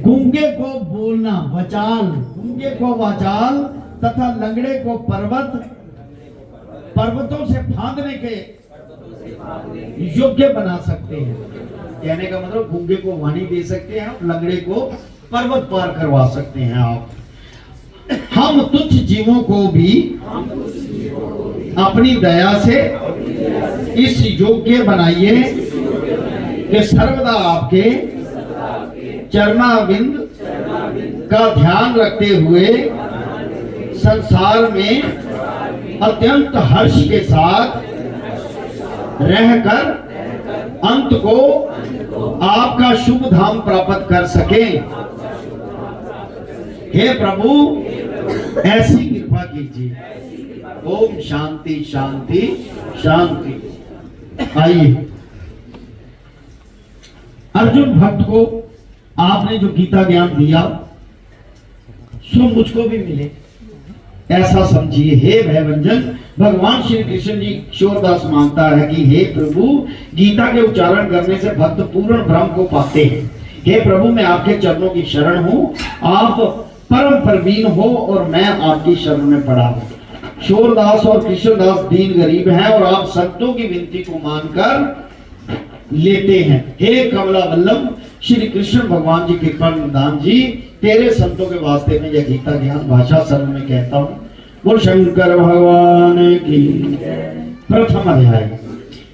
गूंगे को बोलना वचाल, गूंगे को वाचाल तथा लंगड़े को पर्वतों से फांदने के योग्य बना सकते हैं। कहने का मतलब गूंगे को वाणी दे सकते हैं, लंगड़े को पर्वत पार करवा सकते हैं आप। हम तुच्छ जीवों को भी अपनी दया से इस योग्य बनाइए कि सर्वदा आपके चरणाविंद का ध्यान रखते हुए संसार में अत्यंत हर्ष के साथ रहकर अंत को आपका शुभ धाम प्राप्त कर सके। हे प्रभु ऐसी कृपा कीजिए। ओम शांति शांति शांति। आइए, अर्जुन भक्त को आपने जो गीता ज्ञान दिया सो मुझको भी मिले, ऐसा समझिए। हे भयभंजन भगवान श्री कृष्ण जी किशोरदास मानता है कि हे प्रभु गीता के उच्चारण करने से भक्त पूर्ण ब्रह्म को पाते हैं। हे प्रभु मैं आपके चरणों की शरण हूँ, आप परम प्रवीण हो और मैं आपकी शरण में पड़ा हूँ। किशोरदास और कृष्णदास दीन गरीब हैं और आप संतों की विनती को मानकर लेते हैं। हे कमला वल्लभ श्री कृष्ण भगवान जी कृपा निधान जी, तेरे संतों के वास्ते में यह गीता ज्ञान भाषा सरल में कहता हूँ। बोल शंकर भगवान की। प्रथम अध्याय।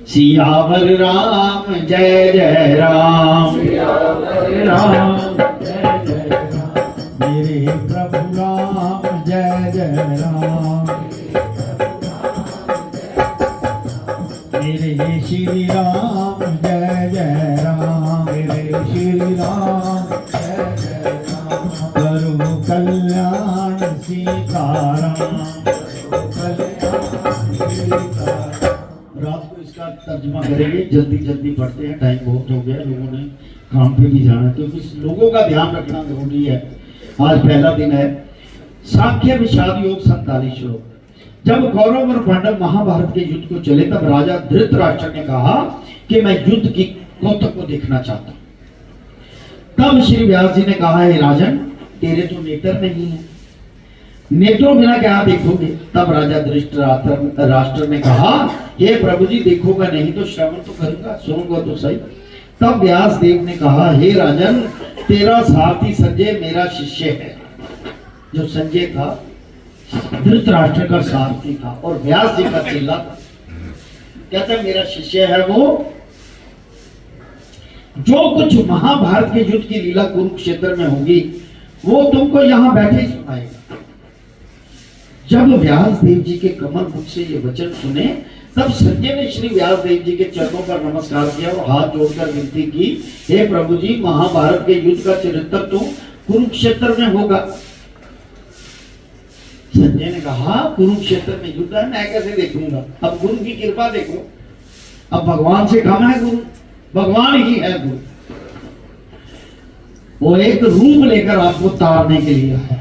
सियावर राम जय जय राम, सियावर राम जय जय राम, मेरे प्रभु राम जय जय राम, मेरे श्री राम जय जय राम, मेरे श्री राम जय जय राम, करो कल्याण सीताराम। रात को इसका तर्जुमा करेंगे, जल्दी जल्दी पढ़ते हैं, टाइम बहुत हो गया, लोगों ने काम पे भी जाना है क्योंकि लोगों का ध्यान रखना जरूरी है। आज पहला दिन है। सांख्य विषाद योग 47 श्लोक। जब कौरव और पांडव महाभारत के युद्ध को चले तब राजा धृतराष्ट्र ने कहा कि मैं युद्ध की कौतुक को देखना चाहता हूं। तब श्री व्यास जी ने कहा, हे राजन तेरे तो नेत्र नहीं है, नेत्रों बिना क्या देखोगे? तब राजा धृतराष्ट्र ने कहा, हे प्रभु जी देखोगा नहीं तो श्रवण तो करूंगा, सुनूंगा तो सही। तब व्यास देव ने कहा, हे राजन तेरा सारथी संजय मेरा शिष्य है। जो संजय था धृतराष्ट्र का सारथी था और व्यास जी का चेला था। कहता मेरा शिष्य है वो, जो कुछ महाभारत के युद्ध की लीला कुरुक्षेत्र में होगी वो तुमको यहां बैठे ही सुनाएगा। जब व्यास देव जी के कमल मुख से ये वचन सुने तब संजय ने श्री व्यास देव जी के चरणों पर नमस्कार किया और हाथ जोड़कर विनती की, हे प्रभु जी महाभारत के युद्ध का चरित्र तो कुरुक्षेत्र में होगा। संजय ने कहा, कुरुक्षेत्र में युद्ध है, मैं कैसे देखूंगा? अब गुरु की कृपा देखो, अब भगवान से कम है गुरु, भगवान ही है गुरु। वो एक रूप लेकर आपको तारने के लिए है।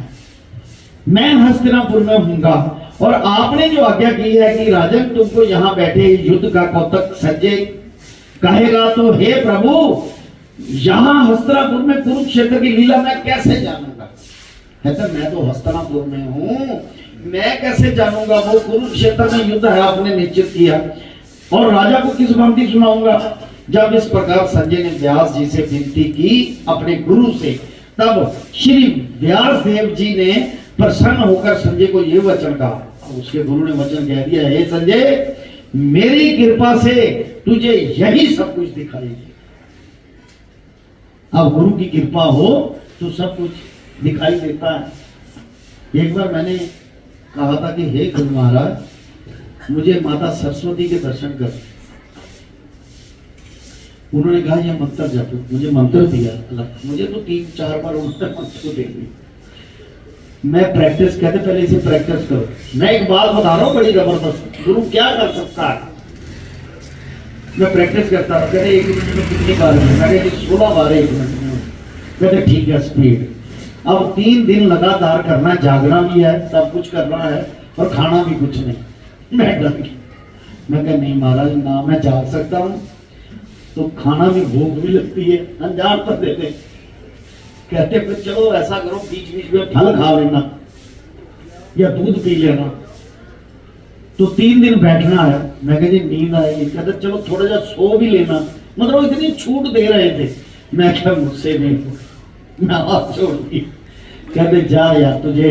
मैं हस्तिनापुर में हूंगा और आपने जो आज्ञा की है कि राजन तुमको यहाँ बैठे युद्ध का कौतुक संजय कहेगा, तो हे प्रभु यहाँ हस्तिनापुर में कुरुक्षेत्र की लीला मैं कैसे जानूंगा? कहता मैं तो हस्तिनापुर में हूँ, मैं कैसे जानूंगा? वो कुरुक्षेत्र में युद्ध है आपने निश्चित किया और राजा को किस भांति सुनाऊंगा? जब इस प्रकार संजय ने व्यास जी से विनती की अपने गुरु से, तब श्री व्यास देव जी ने प्रसन्न होकर संजय को ये वचन कहा। उसके गुरु ने वचन कह दिया, हे संजय मेरी कृपा से तुझे यही सब कुछ दिखाई दे। अब गुरु की कृपा हो तो सब कुछ दिखाई देता है। एक बार मैंने कहा था कि हे गुरु महाराज मुझे माता सरस्वती के दर्शन कर। उन्होंने कहा यह मंत्र जपो, मुझे मंत्र दिया अलग, मुझे तो 3-4 बार उन्होंने मंत्र को दे दिया। मैं प्रैक्टिस कहते पहले इसे प्रैक्टिस करो। मैं एक बात बता रहा हूँ बड़ी जबरदस्त, गुरु क्या कर सकता है। मैं प्रैक्टिस करता हूँ, कहते 1 मिनट में कितनी बार है? मैं कहते 16 बार 1 मिनट में। कहते ठीक है स्पीड। अब 3 दिन लगातार करना, जागना भी है, सब कुछ करना है और खाना भी कुछ नहीं। मैं डर गया, मैं कहा नहीं महाराज ना मैं जाग सकता हूँ, तो खाना भी भूख भी लगती है, अनजान पर देते। कहते फिर चलो ऐसा करो बीच बीच में फल खा लेना या दूध पी लेना। तो 3 दिन बैठना है। मैं कहती नींद आएगी, कहते चलो थोड़ा सा सो भी लेना। मतलब इतनी छूट दे रहे थे। मैं क्या मुझसे नहीं हो, मैं हाथ छोड़ दी। कहते जा यार तुझे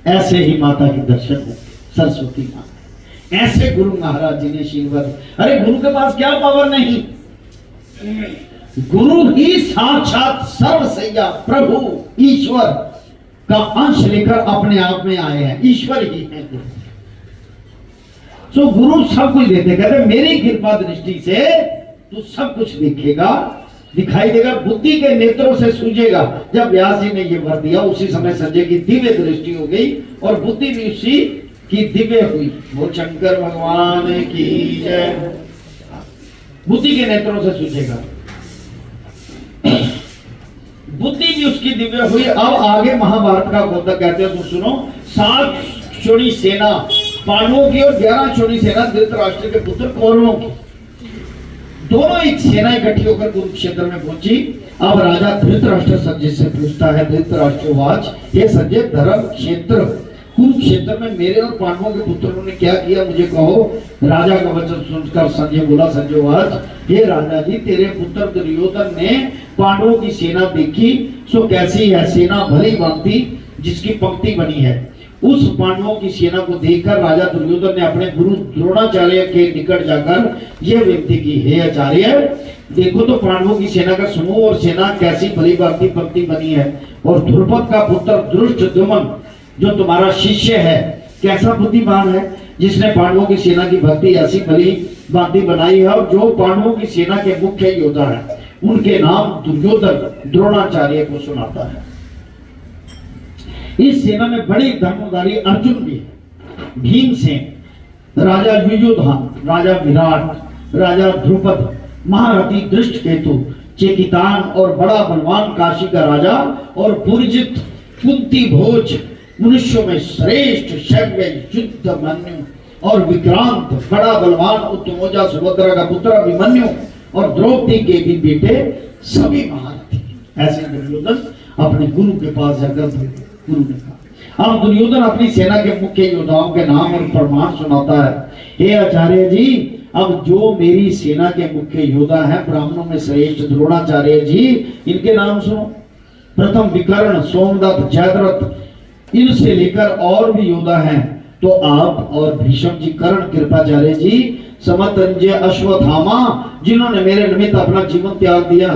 ऐसे ही माता के दर्शन हो, सरस्वती माता। ऐसे गुरु महाराज जी ने शीलवत। अरे गुरु के पास क्या पावर नहीं, गुरु ही साक्षात सर्वसैया प्रभु ईश्वर का अंश लेकर अपने आप में आए हैं। ईश्वर ही है गुरु। सो गुरु सब कुछ देते, कहते मेरी कृपा दृष्टि से तू सब कुछ देखेगा, दिखाई देगा, बुद्धि के नेत्रों से सूझेगा। जब व्यास जी ने ये वर दिया उसी समय संजय की दिव्य दृष्टि हो गई और बुद्धि भी उसी की दिव्य हुई। वो शंकर भगवान की जय। बुद्धि के नेत्रों से सूझेगा, बुद्धि भी उसकी दिव्य हुई। अब आगे महाभारत का गोता कहते हैं, तो सुनो। 7 क्षोणी सेना पांडवों की और 11 क्षोणी सेना धृतराष्ट्र के पुत्र कौरवों की, दोनों एक सेना इकट्ठी होकर कुरुक्षेत्र में पहुंची। अब राजा धृतराष्ट्र संजय से पूछता है, धृतराष्ट्रवाच, ये संजय धर्म क्षेत्र कुरुक्षेत्र में मेरे और पांडवों के पुत्रों ने क्या किया, मुझे कहो। राजा का वचन सुनकर संजय बोला, संजयवाच, हे राजा जी, तेरे पुत्र दुर्योधन ने पांडवों की सेना देखी, सो कैसी है सेना, भली भांति जिसकी पंक्ति बनी है। उस पांडवों की सेना को देखकर राजा दुर्योधन ने अपने गुरु द्रोणाचार्य के निकट जाकर यह विनती की, हे आचार्य, देखो तो पांडवों की सेना का समूह और सेना कैसी भली भांति पंक्ति बनी है, और ध्रुपद का पुत्र धृष्टद्युम्न जो तुम्हारा शिष्य है कैसा बुद्धिमान है, जिसने पांडवों की सेना की भक्ति ऐसी भली भांति बनाई है, और जो पांडवों की सेना के मुख्य योद्धा है उनके नाम दुर्योधन द्रोणाचार्य को सुनाता है। इस सेना में बड़े धर्मधारी अर्जुन भी है, भीमसेन, राजा युयुधान, राजा विराट, राजा ध्रुपद, महारथी दृष्टकेतु, चेकितान और बड़ा बलवान काशी का राजा, और पुरजित, कुंती भोज, मनुष्यों में श्रेष्ठ शव्य, युद्धमन्यु और विक्रांत, बड़ा बलवान उत्तमोजा सुभद्रा का पुत्र अभिमन्यु और द्रौपदी के भी बेटे सभी महारथी। ऐसे दुर्योधन अपने गुरु के पास जाकर गुरु ने कहा। अब दुर्योधन अपनी सेना के मुख्य योद्धाओं के नाम और प्रमाण सुनाता है, हे आचार्य जी, अब जो मेरी सेना के मुख्य योद्धा हैं ब्राह्मणों में श्रेष्ठ द्रोणाचार्य जी, इनके नाम सुनो। प्रथम विकर्ण, सोमदत्त, जयद्रथ, इनसे लेकर और भी योद्धा हैं तो आप और भीष्म जी, कर्ण, कृपाचार्य जी, समतंजय, अश्वत्थामा, जिन्होंने मेरे निमित्त अपना जीवन त्याग दिया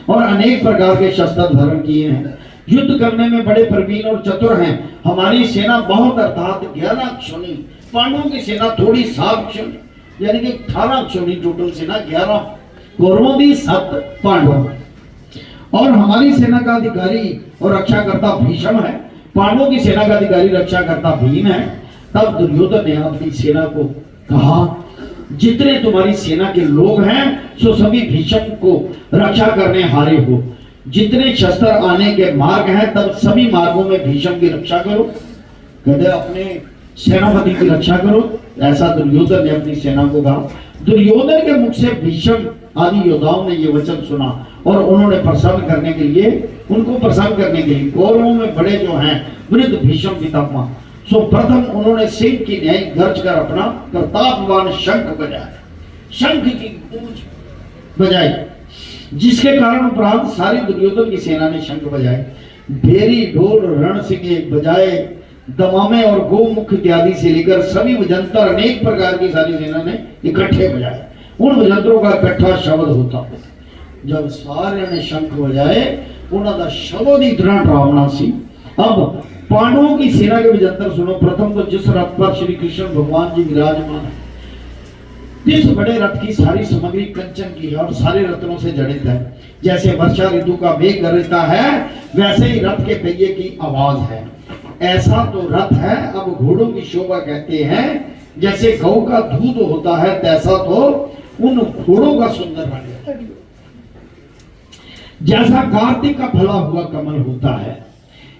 और अनेक प्रकार के शस्त्र धारण किए हैं, युद्ध करने में बड़े प्रवीण और चतुर हैं। हमारी सेना बहुत अर्थात 11 क्षोणी, पांडवों की सेना थोड़ी 7 क्षोणी, यानी कि 18 क्षोणी टोटल सेना, 11 कौरवों की 7 पांडवों, और हमारी सेना का अधिकारी और रक्षाकर्ता भीष्म है, पांडवों की सेना का अधिकारी रक्षाकर्ता भीम है। तब दुर्योधन ने अपनी सेना को कहा, जितने तुम्हारी सेना के लोग हैं सो सभी भीष्म को रक्षा करने हारे हो, जितने शस्त्र आने के मार्ग हैं तब सभी मार्गों में भीष्म की रक्षा करो, कहते अपने सेनापति की रक्षा करो। ऐसा दुर्योधन ने अपनी सेना को कहा। दुर्योधन के मुख से भीष्म आदि योद्धाओं ने ये वचन सुना और उन्होंने प्रसन्न करने के लिए, उनको प्रसन्न करने के लिए कौरवों में बड़े जो हैं वृद्ध भीष्म पितामह, सो प्रथम उन्होंने सिंह की न्याय गर्ज कर अपना प्रतापवान शंख बजाया, शंख की गूंज बजाई, जिसके कारण उपरांत सारी दुर्योधन की सेना ने शंख बजाए, भेरी, ढोल, रणसिंगे बजाए, दमामे और गोमुख इत्यादि से लेकर सभी वजंतर अनेक प्रकार की सारी सेना ने इकट्ठे बजाए। उन वजंतरों का इकट्ठा शब्द होता। जब सारे ने शंख बजाए उन्होंने शब्द ही दृढ़ रावणा सी। अब पांडवों की सेना के वजंतर सुनो। प्रथम तो जिस रथ पर श्री कृष्ण भगवान जी विराजमान है, इस बड़े रथ की सारी सामग्री कंचन की है और सारे रत्नों से जड़ित है। जैसे वर्षा ऋतु का मेघ गरजता है वैसे ही रथ के पहिए की आवाज है। ऐसा तो रथ है। अब घोड़ों की शोभा कहते हैं, जैसे गौ का दूध होता है तैसा तो उन घोड़ों का सुंदर रंग है। जैसा कार्तिक का फला हुआ कमल होता है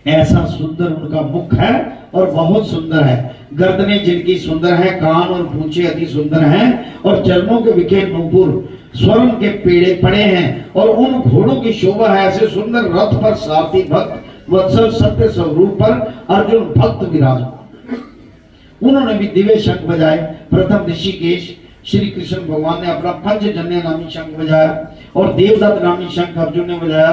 ऐसा सुंदर उनका मुख है और बहुत सुंदर है। गर्दनें जिनकी सुंदर है, कान और पूंछे अति सुंदर हैं और चरणों के विखे नूपुर स्वर्ण के पेड़े पड़े हैं और उन घोड़ों की शोभा है। ऐसे सुंदर रथ पर सारथी भक्त वत्सल सत्य स्वरूप पर अर्जुन भक्त विराजमान। उन्होंने भी दिव्य शंख बजाए। प्रथम ऋषिकेश श्री कृष्ण भगवान ने अपना पंचजन्य नामी शंख बजाया और देवदत्त नामी शंख अर्जुन ने बजाया।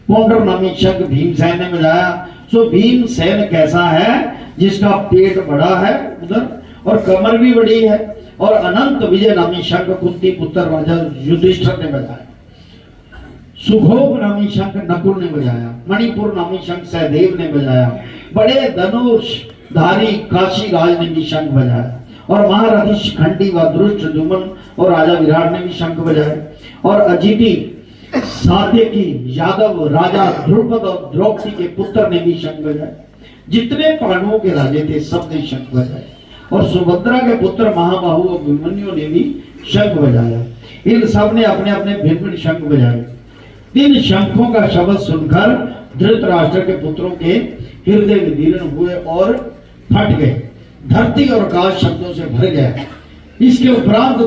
पौंडर नामी शंख भीमसेन ने बजाया। सो भीमसेन कैसा है, जिसका पेट बड़ा है उधर और कमर भी बड़ी है। और अनंत विजय नामी शंख कुंती पुत्र राजा युधिष्ठिर ने बजाया। सुघोष नामी शंख नकुल ने बजाया। मणिपुर नामी शंख सहदेव ने बजाया। बड़े धनुष धारी काशी राज ने भी शंख बजाया और महारथी शिखंडी व दुष्ट जुम्न और राजा विराट ने भी शंख बजाए, और अजीति सात्यकी यादव राजा ध्रुपद और द्रौपदी के पुत्र ने भी शंख बजाए। जितने पांडवों के राजे थे सब ने शंख बजाए, और सुभद्रा के पुत्र महाबाहु अभिमन्यु ने भी शंख बजाया। इन सब ने अपने अपने भिन्न भिन्न शंख बजाए। इन शंखों का शब्द सुनकर धृतराष्ट्र के पुत्रों के हृदय विदीर्ण हुए और फट गए, धरती और आकाश शब्दों से भर गया। इसके उपरांत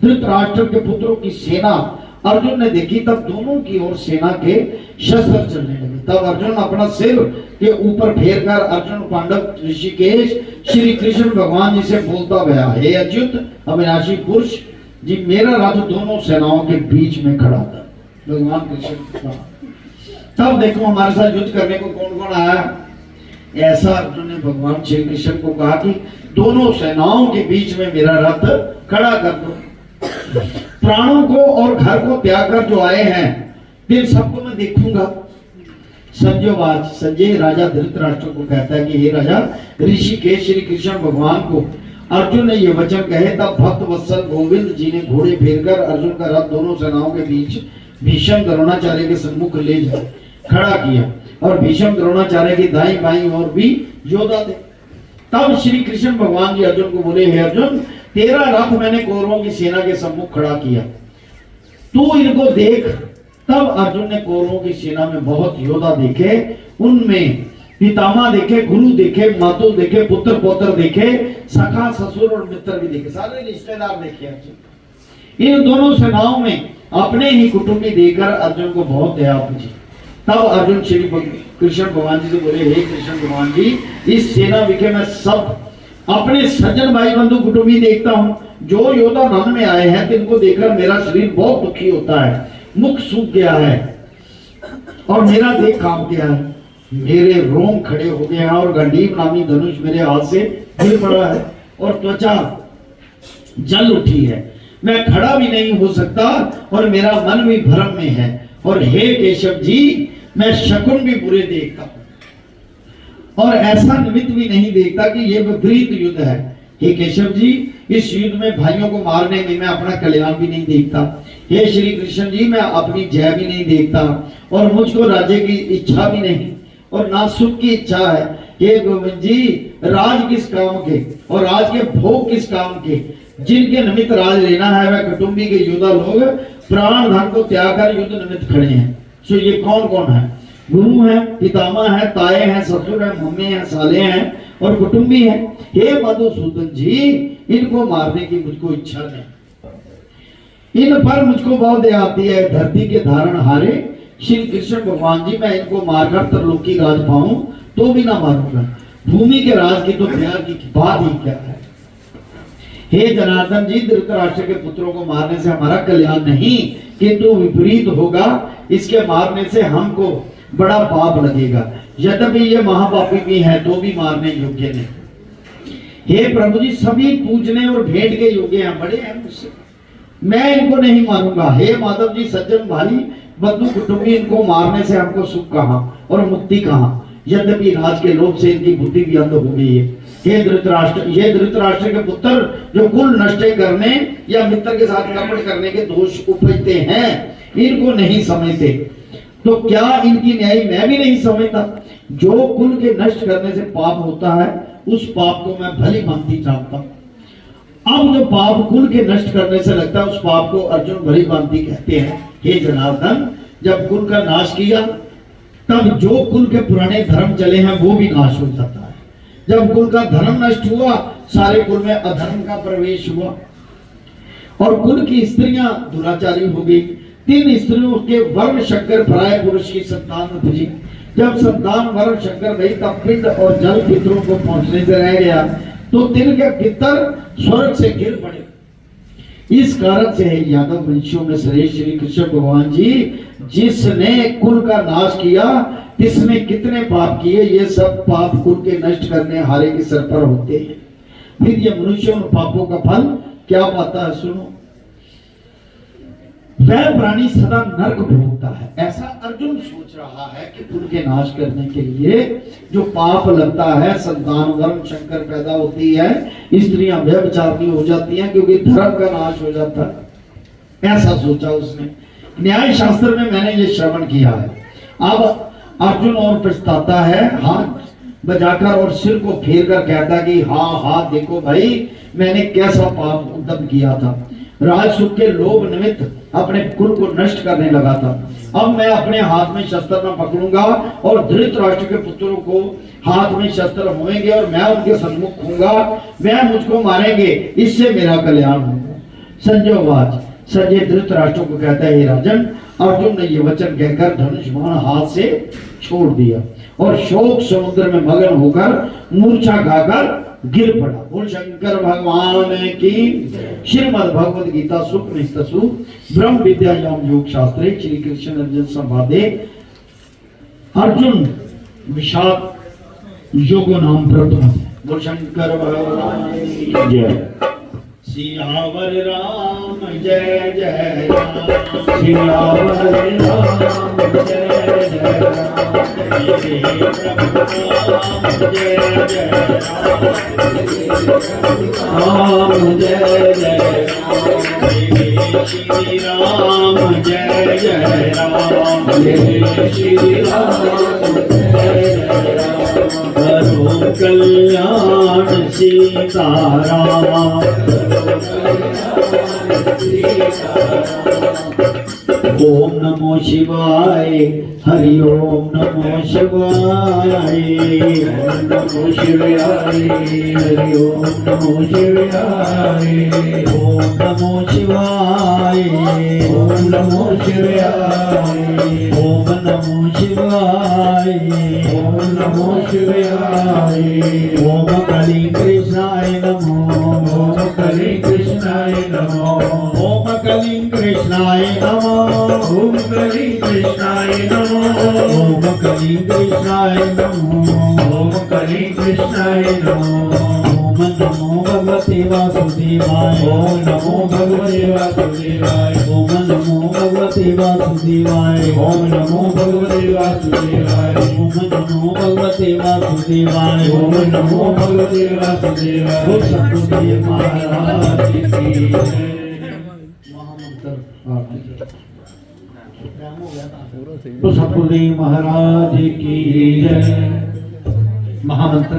धृतराष्ट्र के पुत्रों की सेना अर्जुन ने देखी, तब दोनों की ओर सेना के शस्त्र चलने लगे। तब अर्जुन अपना सिर के ऊपर फेर कर अर्जुन पांडव ऋषिकेश श्री कृष्ण भगवान जी से बोलता गया, हे अच्युत अविनाशी पुरुष जी, मेरा रथ दोनों सेनाओं के बीच में खड़ा था। भगवान कृष्ण का तब देखो हमारे साथ युद्ध करने को कौन कौन आया। ऐसा अर्जुन ने भगवान श्री कृष्ण को कहा कि दोनों सेनाओं के बीच में मेरा रथ खड़ा कर दो। प्राणों को और घर को त्याग कर जो आए हैं फिर सबको मैं देखूंगा। संजय राजा धृतराष्ट्र को कहता है कि हे राजा ऋषिकेश श्री कृष्ण भगवान को अर्जुन ने ये वचन कहे, तब भक्त वत्सल गोविंद जी ने घोड़े फेरकर अर्जुन का रथ दोनों सेनाओं के बीच भीष्म द्रोणाचार्य के सम्मुख ले जा खड़ा किया, और भीष्म द्रोणाचार्य की दाईं बाईं ओर भी योद्धा थे। तब श्री कृष्ण भगवान जी अर्जुन को बोले, हे अर्जुन, तेरा रथ मैंने कौरवों की सेना के सम्मुख खड़ा किया, तू इनको देख। तब अर्जुन ने कौरवों की सेना में बहुत योद्धा देखे, उनमें पितामह देखे, गुरु देखे, मातु देखे, पुत्र पौत्र देखे, सखा ससुर और मित्र भी देखे, सारे रिश्तेदार देखे अर्जुन। इन दोनों सेनाओं में अपने ही कुटुंबी देखकर अर्जुन को बहुत दया पूछी। तब अर्जुन श्री कृष्ण भगवान जी से बोले, हे कृष्ण भगवान जी, इस सेना विखे मैं सब अपने सज्जन भाई बंधु कुटुंबी देखता हूँ। जो योद्धा रण में आए हैं तिनको देखकर मेरा शरीर बहुत दुखी होता है, मुख सूख गया है और मेरा देह कांप गया है, मेरे रोम खड़े हो गए हैं और गंडीव नामी धनुष मेरे हाथ से गिर पड़ा है और त्वचा जल उठी है, मैं खड़ा भी नहीं हो सकता और मेरा मन भी भ्रम में है। और हे केशव जी, मैं शकुन भी बुरे देखता हूं और ऐसा निमित्त भी नहीं देखता कि यह विपरीत युद्ध है। हे केशव जी, इस युद्ध में भाइयों को मारने में मैं अपना कल्याण भी नहीं देखता। हे श्री कृष्ण जी, मैं अपनी जय भी नहीं देखता और मुझको राज्य की इच्छा भी नहीं और ना सुख की इच्छा है। हे गोविंद जी, राज किस काम के और राज के भोग किस काम के, जिनके निमित्त राज लेना है वह कुटुंबी के योद्धा लोग प्राण धन को त्याग कर युद्ध निमित्त खड़े हैं। सो ये कौन कौन है? गुरु है, पितामह है, ताए हैं, ससुर है, मम्मी है, साले हैं और कुटुंबी है। हे मधुसूदन जी, इनको मारने की मुझको इच्छा नहीं, इन पर मुझको बहुत दया आती है। धरती के धारण हारे श्री कृष्ण भगवान जी, मैं इनको मारकर त्रिलोकी राज पाऊं तो भी ना मारूंगा, भूमि के राज की तो प्यार की बात ही क्या है। हे जनार्दन जी, धृतराष्ट्र के पुत्रों को मारने से हमारा कल्याण नहीं किंतु विपरीत होगा, इसके मारने से हमको बड़ा पाप लगेगा। यद्यपि ये महापापी भी है तो भी मारने योग्य नहीं। हे प्रभु जी, सभी पूजने और भेंट के योग्य हैं, बड़े हैं मुझसे, मैं इनको नहीं मारूंगा। हे माधव जी, सज्जन भाई बंधु कुटुंबी, इनको मारने से हमको सुख कहां और मुक्ति कहां, यद्यपि राज के लोभ से इनकी बुद्धि भी अंध हो गई है। हे धृतराष्ट्र, ये धृतराष्ट्र के पुत्र जो कुल नष्ट करने या मित्र के साथ कपट करने के दोष उपजते हैं, इनको नहीं समझते तो क्या इनकी न्याय मैं भी नहीं समझता। जो कुल के नष्ट करने से पाप होता है उस पाप को मैं भली भांति जानता हूं। अब जो पाप कुल के नष्ट करने से लगता है उस पाप को अर्जुन भली भांति कहते हैं। हे जनार्दन, जब कुल का नाश किया तब जो कुल के पुराने धर्म चले हैं वो भी नाश हो जाता है। जब कुल का धर्म नष्ट हुआ, सारे कुल में अधर्म का प्रवेश हुआ और कुल की स्त्रियां दुराचारी हो गई। 3 स्त्रियों के वर्ण शंकर पराय पुरुष की संतान उपजी। जब संतान वर्ण शंकर गई तब पिंड और जल पितरों को पहुंचने से रह गया तो तिल के पितर स्वर्ग से गिर पड़े। इस कारण से यादव वंशियों में श्रेष्ठ श्री कृष्ण भगवान जी, जिसने कुल का नाश किया तिसने कितने पाप किए, ये सब पाप कुल के नष्ट करने हारे के सर पर होते हैं। फिर ये मनुष्य उन पापों का फल क्या पाता है, सुनो। वह प्राणी सदा नरक भोगता है। ऐसा अर्जुन सोच रहा है कि उनके नाश करने के लिए जो पाप लगता है, संतान वर्म शंकर पैदा होती है, स्त्रियां व्यभिचारिणी हो जाती हैं क्योंकि धर्म का नाश हो जाता है, ऐसा सोचा उसने। न्याय शास्त्र में मैंने ये श्रवण किया है। अब अर्जुन और पछताता है, हाथ बजाकर और सिर को फेर कर कहता कि हाँ हाँ देखो भाई, मैंने कैसा पाप उद्यम किया था, राजसुख के लोभ निमित्त अपने कुल को नष्ट करने लगा था। अब मैं अपने हाथ में शस्त्र न पकड़ूंगा और धृतराष्ट्र के पुत्रों को हाथ में शस्त्र होंगे और मैं उनके सन्मुख होऊंगा, वह मुझको मारेंगे, इससे मेरा कल्याण होगा। संजय वाच संजय धृतराष्ट्र को कहता है, हे राजन, अर्जुन ने ये वचन कहकर धनुष बाण हाथ से छोड़ दिया और शोक समुद्र में मगन होकर मूर्छा खाकर गिर पड़ा। बोल शंकर भगवान की। श्रीमद् भगवद गीता सुपनिषत्सु ब्रह्म विद्यायाम योग शास्त्रे श्री कृष्ण अर्जुन संवादे अर्जुन विषाद योगो नाम प्रथम। बोल शंकर भगवान की जय। सियावर राम जय जय राम, सियावर राम जय जय राम, श्री प्रभु राम जय जय राम जय जय राम, श्री राम जय जय राम, श्री राम जय जय राम, करो कल्याण सीताराम। ओम नमो शिवाय, हरि ओम नमो शिवाय, ओम नमो शिवाय, हरि ओम नमो शिवाय, ओम नमो शिवाय, ओम नमो शिवाय, ओम नमो शिवाय, ओम नमो शिवाय, ओम कली कृष्णाय नमो, ओम कली कृष्णाय नमो, ओम कली कृष्णाय नमो, ओम कली कृष्णाय नमो, ओम कली कृष्णाय नमो, ओम कली कृष्णाय नमो, ओम नमो भगवते वासुदेवाय, ओम नमो भगवते वासुदेवाय, ओम नमो भगवते वासुदेवाय, ओम नमो भगवते वासुदेवाय, ओम नमो भगवते वासुदेवाय, ओम नमो भगवते वासुदेवाय। बोल सतगुरुदेव महाराज की जय। महामंत्र तो सतगुरुदेव महाराज की जय। महामंत्र।